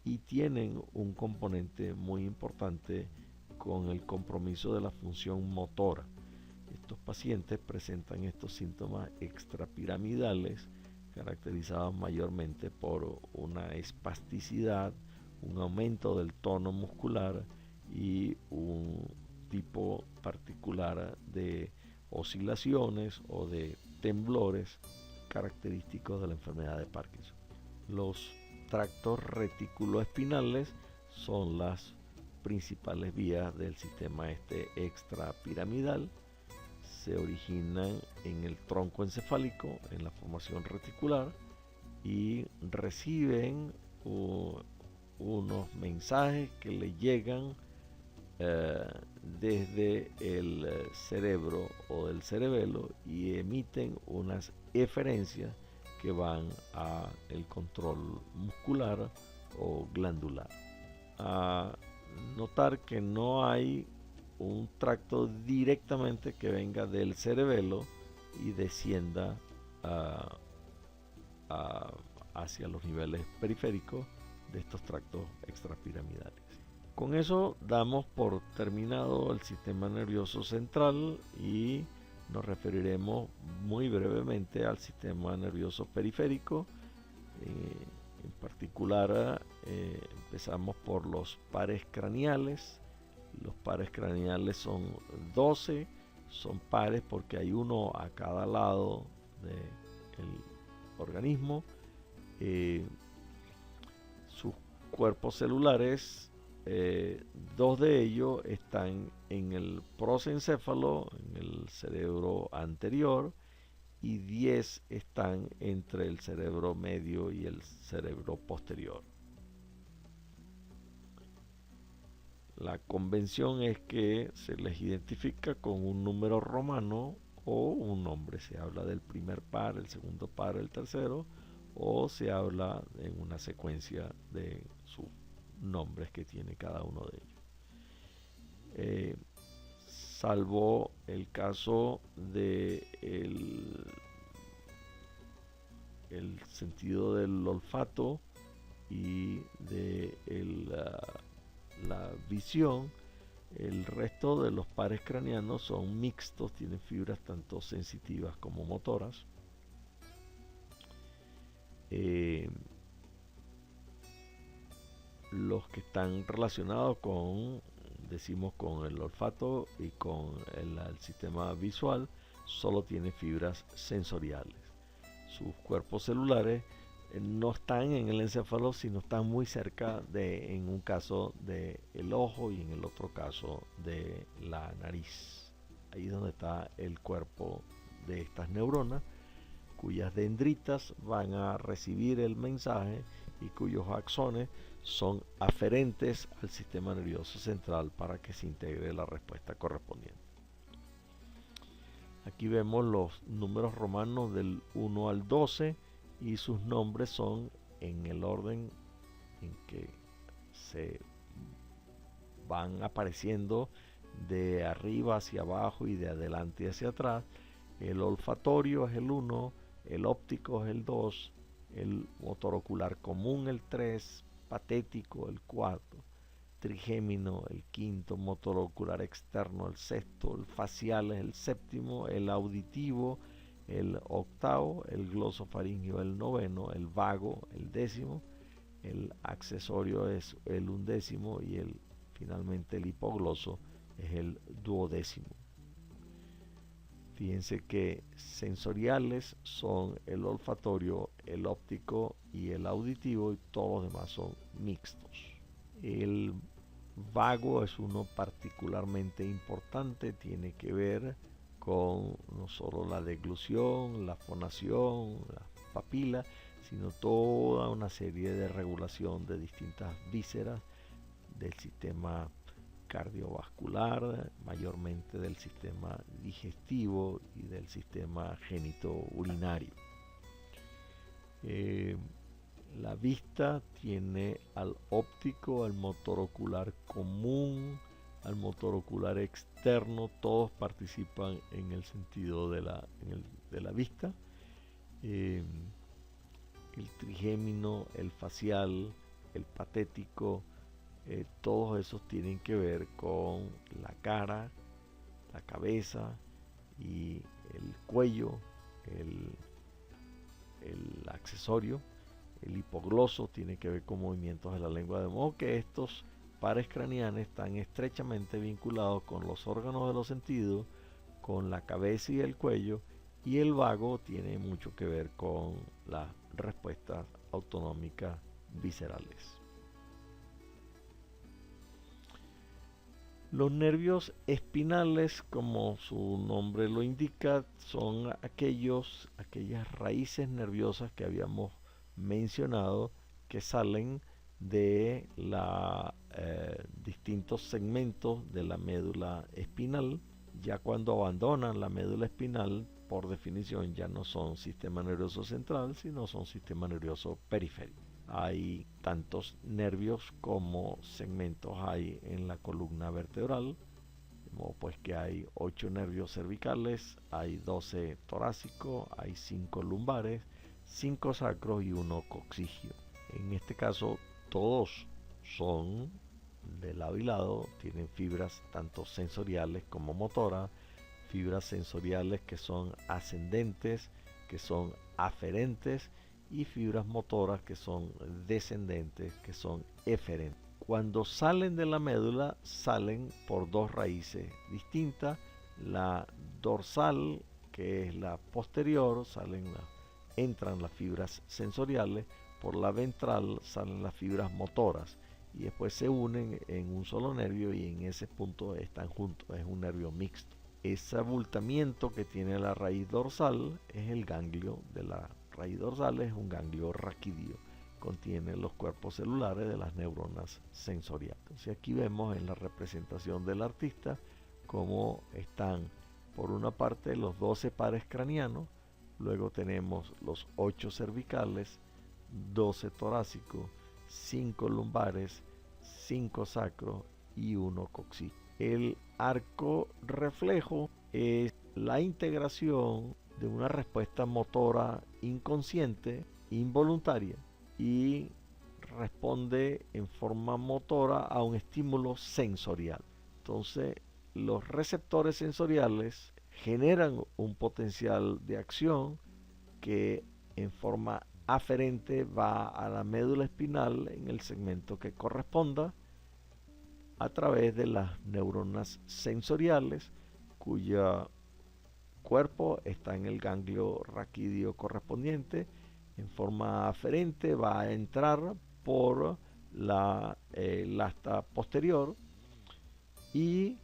y tienen un componente muy importante con el compromiso de la función motora. Estos pacientes presentan estos síntomas extrapiramidales caracterizados mayormente por una espasticidad, un aumento del tono muscular y un tipo particular de oscilaciones o de temblores característicos de la enfermedad de Parkinson. Los tractos reticuloespinales son las principales vías del sistema extrapiramidal. Se originan en el tronco encefálico, en la formación reticular, y reciben unos mensajes que le llegan desde el cerebro o del cerebelo y emiten unas eferencias que van a el control muscular o glandular. A notar que no hay un tracto directamente que venga del cerebelo y descienda hacia los niveles periféricos de estos tractos extrapiramidales. Con eso damos por terminado el sistema nervioso central y nos referiremos muy brevemente al sistema nervioso periférico, en particular Empezamos por los pares craneales. Los pares craneales son 12, son pares porque hay uno a cada lado del organismo. Sus cuerpos celulares, 2 de ellos están en el prosencéfalo, en el cerebro anterior, y 10 están entre el cerebro medio y el cerebro posterior. La convención es que se les identifica con un número romano o un nombre. Se habla del primer par, el segundo par, el tercero, o se habla en una secuencia de sus nombres que tiene cada uno de ellos. Salvo el caso de el sentido del olfato y de la visión, el resto de los pares craneanos son mixtos, tienen fibras tanto sensitivas como motoras. Los que están relacionados con, decimos, con el olfato y con el sistema visual, solo tienen fibras sensoriales. Sus cuerpos celulares no están en el encéfalo, sino están muy cerca en un caso del ojo y en el otro caso de la nariz. Ahí es donde está el cuerpo de estas neuronas, cuyas dendritas van a recibir el mensaje y cuyos axones son aferentes al sistema nervioso central para que se integre la respuesta correspondiente. Aquí vemos los números romanos del 1 al 12 y sus nombres son en el orden en que se van apareciendo de arriba hacia abajo y de adelante hacia atrás. El olfatorio es el 1, el óptico es el 2, el motor ocular común el 3, patético el 4, trigémino el 5, motor ocular externo el 6, el facial es el 7, el auditivo el 8, el glosofaringio el 9, el vago el 10, el accesorio es el 11 y finalmente el hipogloso es el 12. Fíjense que sensoriales son el olfatorio, el óptico y el auditivo, y todos los demás son mixtos. El vago es uno particularmente importante, tiene que ver con no solo la deglución, la fonación, la papila, sino toda una serie de regulación de distintas vísceras del sistema cardiovascular, mayormente del sistema digestivo y del sistema genitourinario. La vista tiene al óptico, al motor ocular común, al motor ocular externo, todos participan en el sentido de la vista. El trigémino, el facial, el patético, todos esos tienen que ver con la cara, la cabeza y el cuello, el accesorio. El hipogloso tiene que ver con movimientos de la lengua, de modo que estos pares craneales están estrechamente vinculados con los órganos de los sentidos, con la cabeza y el cuello, y el vago tiene mucho que ver con las respuestas autonómicas viscerales. Los nervios espinales, como su nombre lo indica, son aquellas raíces nerviosas que habíamos mencionado que salen de distintos segmentos de la médula espinal. Ya cuando abandonan la médula espinal, por definición ya no son sistema nervioso central, sino son sistema nervioso periférico. Hay tantos nervios como segmentos hay en la columna vertebral, de modo pues que hay 8 nervios cervicales, hay 12 torácicos, hay 5 lumbares, 5 sacros y 1 coxigio. En este caso todos son de lado y lado, tienen fibras tanto sensoriales como motoras, fibras sensoriales que son ascendentes, que son aferentes, y fibras motoras que son descendentes, que son eferentes. Cuando salen de la médula, salen por dos raíces distintas. La dorsal, que es la posterior, entran las fibras sensoriales. Por la ventral salen las fibras motoras y después se unen en un solo nervio y en ese punto están juntos, es un nervio mixto. Ese abultamiento que tiene la raíz dorsal es el ganglio de la raíz dorsal, es un ganglio raquídeo, contiene los cuerpos celulares de las neuronas sensoriales. Entonces aquí vemos en la representación del artista cómo están por una parte los 12 pares craneanos, luego tenemos los 8 cervicales, 12 torácicos, 5 lumbares, 5 sacros y 1 coxis. El arco reflejo es la integración de una respuesta motora inconsciente, involuntaria, y responde en forma motora a un estímulo sensorial. Entonces, los receptores sensoriales generan un potencial de acción que en forma aferente va a la médula espinal en el segmento que corresponda a través de las neuronas sensoriales cuyo cuerpo está en el ganglio raquídeo correspondiente. En forma aferente va a entrar por el asta posterior y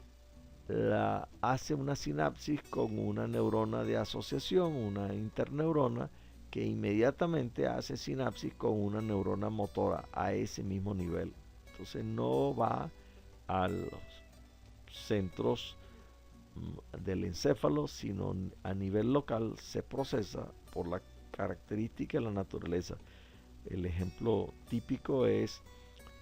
hace una sinapsis con una neurona de asociación, una interneurona, que inmediatamente hace sinapsis con una neurona motora a ese mismo nivel. Entonces no va a los centros del encéfalo, sino a nivel local se procesa por la característica de la naturaleza. El ejemplo típico es: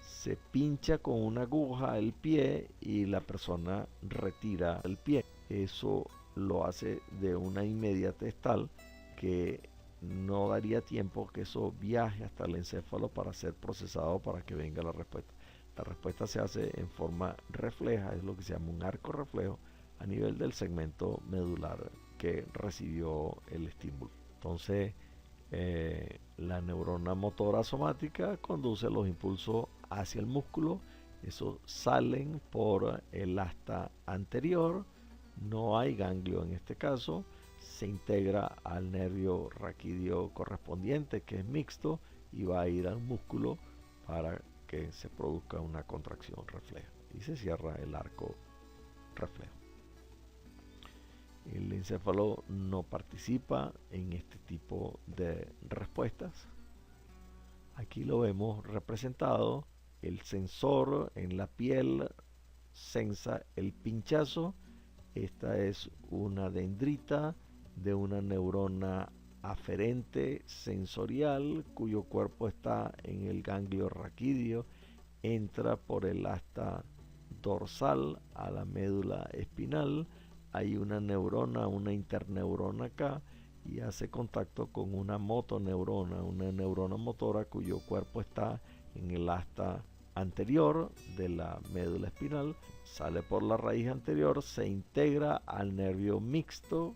se pincha con una aguja el pie y la persona retira el pie. Eso lo hace de una inmediatez tal que no daría tiempo que eso viaje hasta el encéfalo para ser procesado para que venga la respuesta. La respuesta se hace en forma refleja, es lo que se llama un arco reflejo a nivel del segmento medular que recibió el estímulo. Entonces, la neurona motora somática conduce los impulsos hacia el músculo. Esos salen por el asta anterior, no hay ganglio en este caso, se integra al nervio raquídeo correspondiente, que es mixto, y va a ir al músculo para que se produzca una contracción refleja y se cierra el arco reflejo. El encéfalo no participa en este tipo de respuestas. Aquí lo vemos representado. El sensor en la piel sensa el pinchazo. Esta es una dendrita de una neurona aferente sensorial cuyo cuerpo está en el ganglio raquídeo. Entra por el asta dorsal a la médula espinal. Hay una neurona, una interneurona acá, y hace contacto con una motoneurona, una neurona motora cuyo cuerpo está en el asta anterior de la médula espinal, sale por la raíz anterior, se integra al nervio mixto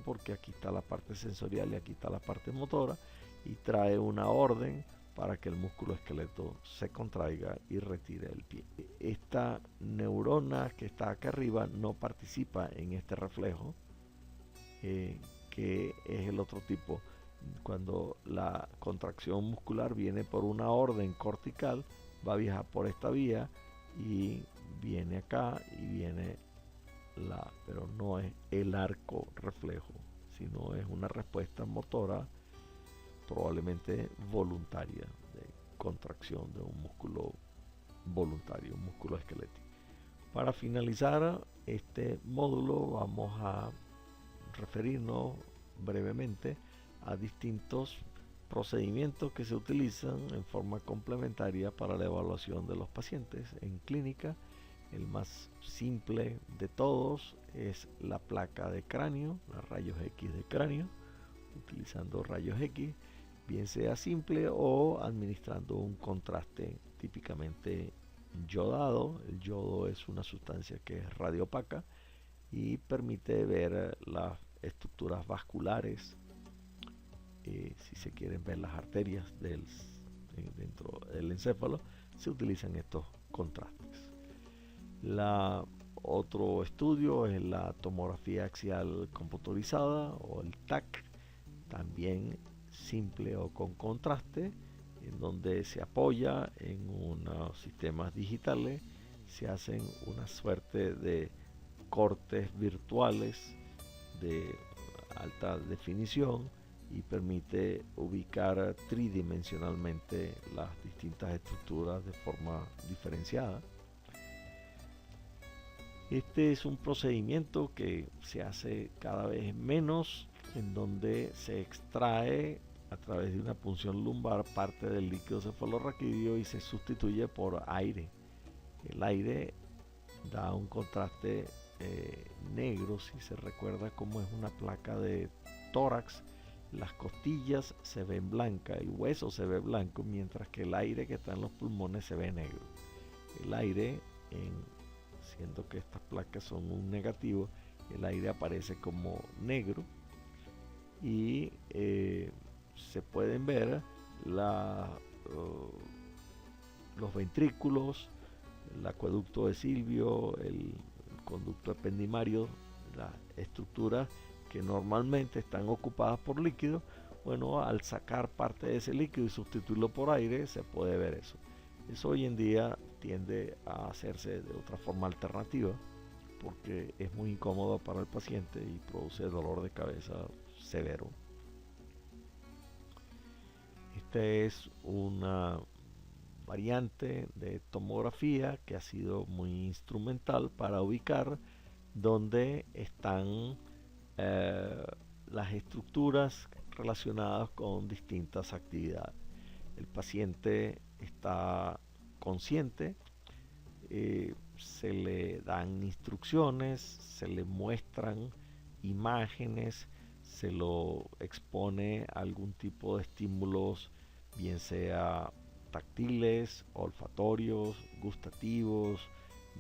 porque aquí está la parte sensorial y aquí está la parte motora, y trae una orden para que el músculo esqueleto se contraiga y retire el pie. Esta neurona que está acá arriba no participa en este reflejo, que es el otro tipo. Cuando la contracción muscular viene por una orden cortical, va a viajar por esta vía y viene acá y viene pero no es el arco reflejo, sino es una respuesta motora probablemente voluntaria, de contracción de un músculo voluntario, un músculo esquelético. Para finalizar este módulo vamos a referirnos brevemente a distintos procedimientos que se utilizan en forma complementaria para la evaluación de los pacientes en clínica. El más simple de todos es la placa de cráneo, los rayos X de cráneo, utilizando rayos X, bien sea simple o administrando un contraste típicamente yodado. El yodo es una sustancia que es radiopaca y permite ver las estructuras vasculares si se quieren ver las arterias dentro del encéfalo, se utilizan estos contrastes. Otro estudio es la tomografía axial computarizada o el TAC, también simple o con contraste, en donde se apoya en unos sistemas digitales, se hacen una suerte de cortes virtuales de alta definición y permite ubicar tridimensionalmente las distintas estructuras de forma diferenciada. Este es un procedimiento que se hace cada vez menos, en donde se extrae a través de una punción lumbar parte del líquido cefalorraquídeo y se sustituye por aire. El aire da un contraste negro, si se recuerda cómo es una placa de tórax. Las costillas se ven blancas, el hueso se ve blanco, mientras que el aire que está en los pulmones se ve negro. El aire, siendo que estas placas son un negativo, el aire aparece como negro y se pueden ver los ventrículos, el acueducto de Silvio, el conducto ependimario, las estructuras que normalmente están ocupadas por líquido. Bueno, al sacar parte de ese líquido y sustituirlo por aire, se puede ver eso. Eso hoy en día tiende a hacerse de otra forma alternativa, porque es muy incómodo para el paciente y produce dolor de cabeza severo. Esta es una variante de tomografía que ha sido muy instrumental para ubicar dónde están las estructuras relacionadas con distintas actividades. El paciente está consciente, se le dan instrucciones, se le muestran imágenes, se lo expone a algún tipo de estímulos, bien sea táctiles, olfatorios, gustativos,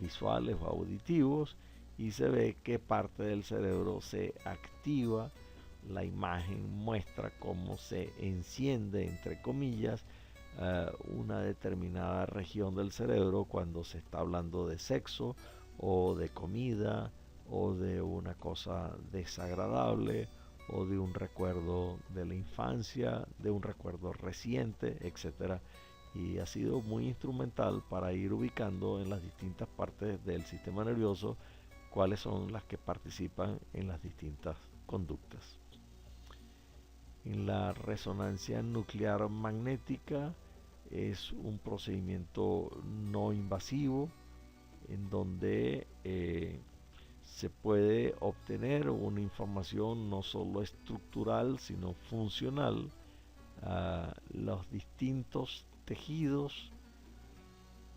visuales o auditivos, y se ve qué parte del cerebro se activa. La imagen muestra cómo se enciende, entre comillas, una determinada región del cerebro cuando se está hablando de sexo o de comida o de una cosa desagradable o de un recuerdo de la infancia, de un recuerdo reciente, etcétera. Y ha sido muy instrumental para ir ubicando en las distintas partes del sistema nervioso cuáles son las que participan en las distintas conductas. En la resonancia nuclear magnética es un procedimiento no invasivo en donde se puede obtener una información no solo estructural sino funcional. Los distintos tejidos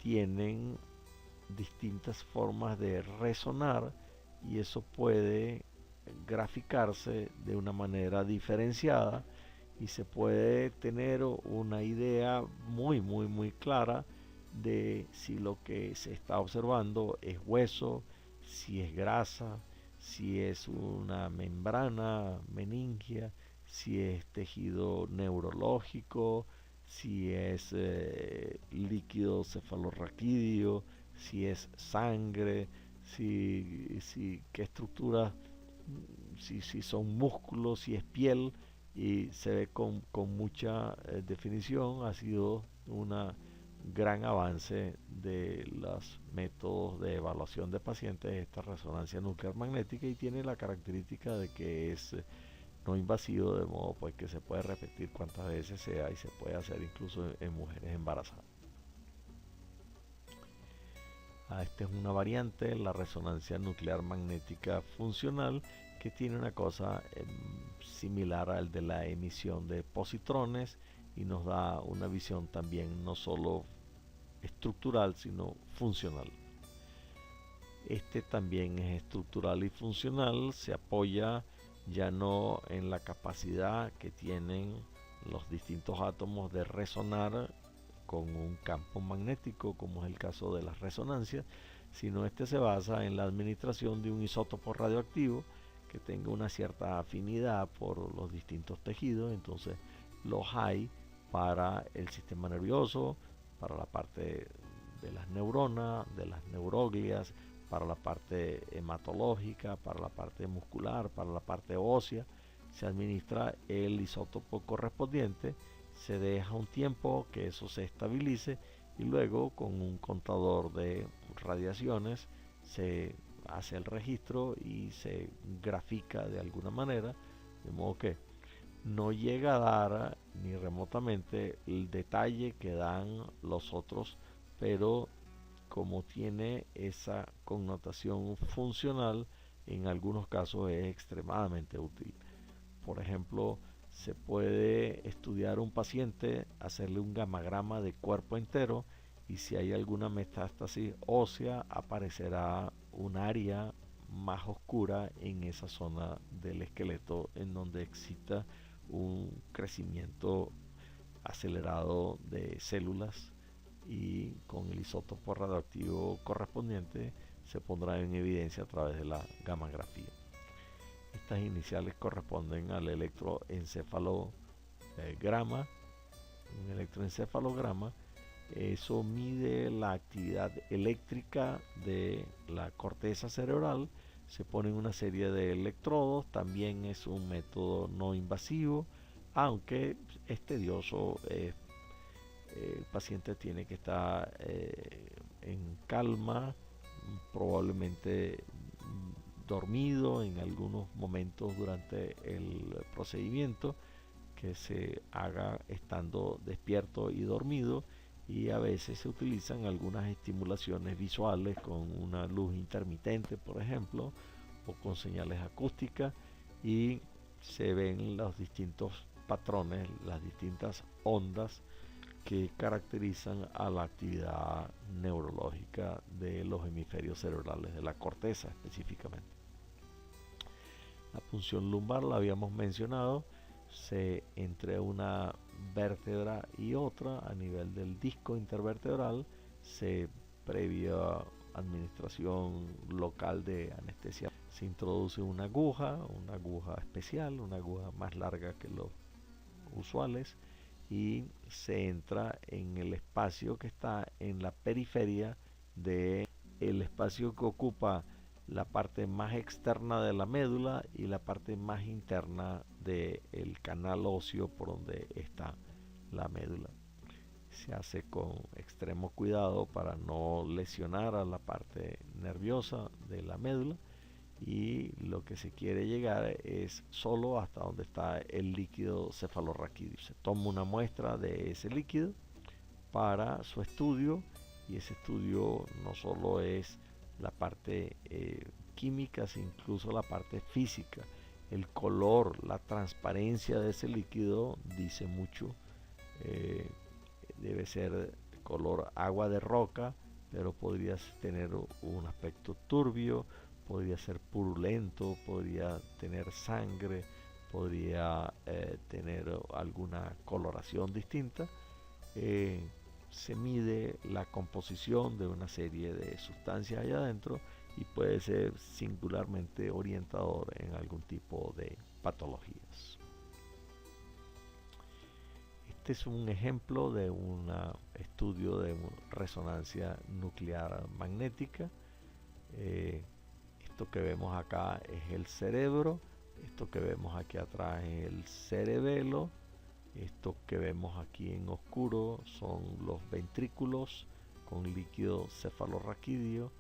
tienen distintas formas de resonar y eso puede graficarse de una manera diferenciada y se puede tener una idea muy clara de si lo que se está observando es hueso, si es grasa, si es una membrana meningia, si es tejido neurológico, si es líquido cefalorraquídeo, si es sangre, qué estructura, si son músculos, si es piel, y se ve con mucha definición. Ha sido un gran avance de los métodos de evaluación de pacientes esta resonancia nuclear magnética, y tiene la característica de que es no invasivo, de modo pues que se puede repetir cuantas veces sea y se puede hacer incluso en mujeres embarazadas. Esta es una variante, la resonancia nuclear magnética funcional, que tiene una cosa similar al de la emisión de positrones y nos da una visión también no solo estructural sino funcional. Este también es estructural y funcional, se apoya ya no en la capacidad que tienen los distintos átomos de resonar con un campo magnético, como es el caso de las resonancias, sino este se basa en la administración de un isótopo radioactivo que tenga una cierta afinidad por los distintos tejidos. Entonces los hay para el sistema nervioso, para la parte de las neuronas, de las neuroglias, para la parte hematológica, para la parte muscular, para la parte ósea. Se administra el isótopo correspondiente, se deja un tiempo que eso se estabilice y luego con un contador de radiaciones se hace el registro y se grafica de alguna manera, de modo que no llega a dar ni remotamente el detalle que dan los otros, pero como tiene esa connotación funcional, en algunos casos es extremadamente útil. Por ejemplo, se puede estudiar un paciente, hacerle un gamagrama de cuerpo entero y si hay alguna metástasis ósea aparecerá un área más oscura en esa zona del esqueleto en donde exista un crecimiento acelerado de células, y con el isótopo radioactivo correspondiente se pondrá en evidencia a través de la gammagrafía. Estas iniciales corresponden al electroencefalograma. Un electroencefalograma, eso mide la actividad eléctrica de la corteza cerebral. Se ponen una serie de electrodos, también es un método no invasivo, aunque es tedioso. El paciente tiene que estar en calma, probablemente dormido en algunos momentos durante el procedimiento, que se haga estando despierto y dormido, y a veces se utilizan algunas estimulaciones visuales con una luz intermitente, por ejemplo, o con señales acústicas, y se ven los distintos patrones, las distintas ondas que caracterizan a la actividad neurológica de los hemisferios cerebrales, de la corteza específicamente. La punción lumbar la habíamos mencionado, entre una vértebra y otra a nivel del disco intervertebral, previa administración local de anestesia, se introduce una aguja especial, una aguja más larga que los usuales, y se entra en el espacio que está en la periferia del espacio que ocupa la parte más externa de la médula y la parte más interna del canal óseo por donde está la médula. Se hace con extremo cuidado para no lesionar a la parte nerviosa de la médula, y lo que se quiere llegar es solo hasta donde está el líquido cefalorraquídeo. Se toma una muestra de ese líquido para su estudio, y ese estudio no solo es la parte química, sino incluso la parte física. El color, la transparencia de ese líquido dice mucho. Debe ser de color agua de roca, pero podría tener un aspecto turbio, podría ser purulento, podría tener sangre, podría tener alguna coloración distinta. Se mide la composición de una serie de sustancias allá adentro y puede ser singularmente orientador en algún tipo de patologías. Este es un ejemplo de un estudio de resonancia nuclear magnética. Esto que vemos acá es el cerebro, esto que vemos aquí atrás es el cerebelo, esto que vemos aquí en oscuro son los ventrículos con líquido cefalorraquídeo.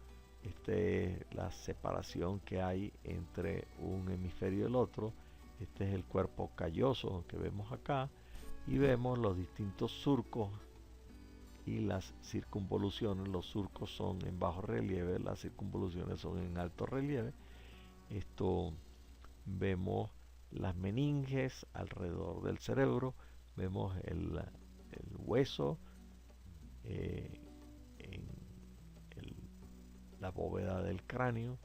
Esta es la separación que hay entre un hemisferio y el otro. Este es el cuerpo calloso que vemos acá, y vemos los distintos surcos y las circunvoluciones. Los surcos son en bajo relieve, las circunvoluciones son en alto relieve. Esto vemos las meninges alrededor del cerebro, vemos el hueso en la bóveda del cráneo,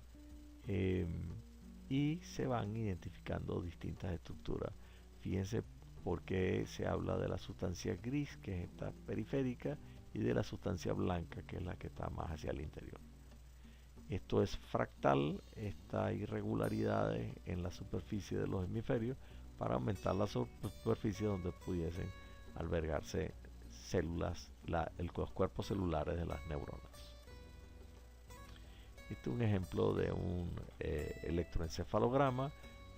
y se van identificando distintas estructuras. Fíjense por qué se habla de la sustancia gris, que es esta periférica, y de la sustancia blanca, que es la que está más hacia el interior. Esto es fractal, estas irregularidades en la superficie de los hemisferios para aumentar la superficie donde pudiesen albergarse células, los cuerpos celulares de las neuronas. Este es un ejemplo de un electroencefalograma.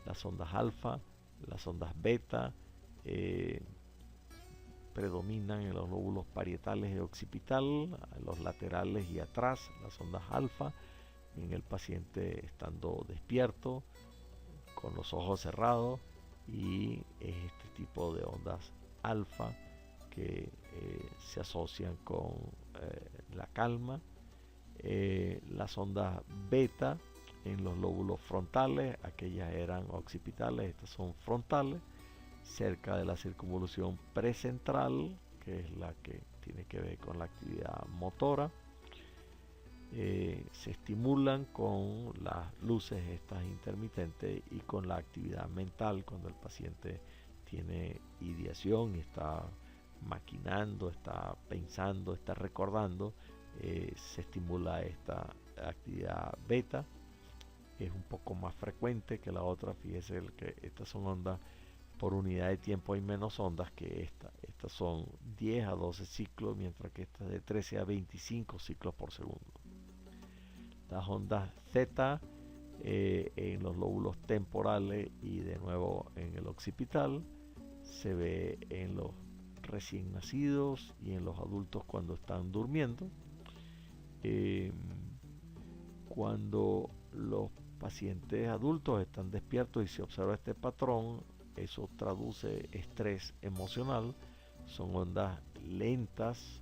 Las ondas alfa, las ondas beta predominan en los lóbulos parietales y occipital, a los laterales y atrás las ondas alfa, en el paciente estando despierto, con los ojos cerrados, y es este tipo de ondas alfa que se asocian con la calma. Las ondas beta en los lóbulos frontales, aquellas eran occipitales, estas son frontales, cerca de la circunvolución precentral, que es la que tiene que ver con la actividad motora. Se estimulan con las luces estas intermitentes y con la actividad mental cuando el paciente tiene ideación y está maquinando, está pensando, está recordando. Se estimula esta actividad beta. Es un poco más frecuente que la otra. Fíjese que estas son ondas por unidad de tiempo, hay menos ondas que esta. Estas son 10 a 12 ciclos, mientras que esta es de 13 a 25 ciclos por segundo. Las ondas Z en los lóbulos temporales y de nuevo en el occipital. Se ve en los recién nacidos y en los adultos cuando están durmiendo. Cuando los pacientes adultos están despiertos y se observa este patrón, eso traduce estrés emocional. Son ondas lentas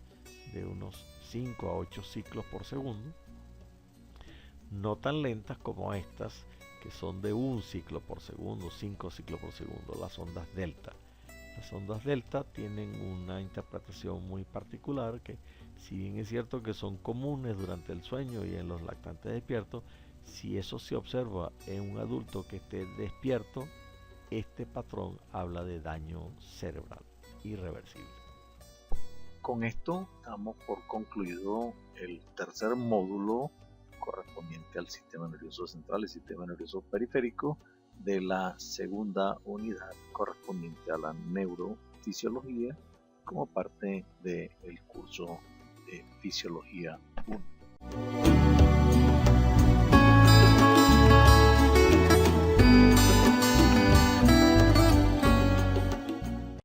de unos 5 a 8 ciclos por segundo, no tan lentas como estas que son de 1 ciclo por segundo, 5 ciclos por segundo, las ondas delta. Las ondas delta tienen una interpretación muy particular, que si bien es cierto que son comunes durante el sueño y en los lactantes despiertos, si eso se observa en un adulto que esté despierto, este patrón habla de daño cerebral irreversible. Con esto damos por concluido el tercer módulo correspondiente al sistema nervioso central y sistema nervioso periférico de la segunda unidad correspondiente a la neurofisiología como parte del curso de Fisiología 1.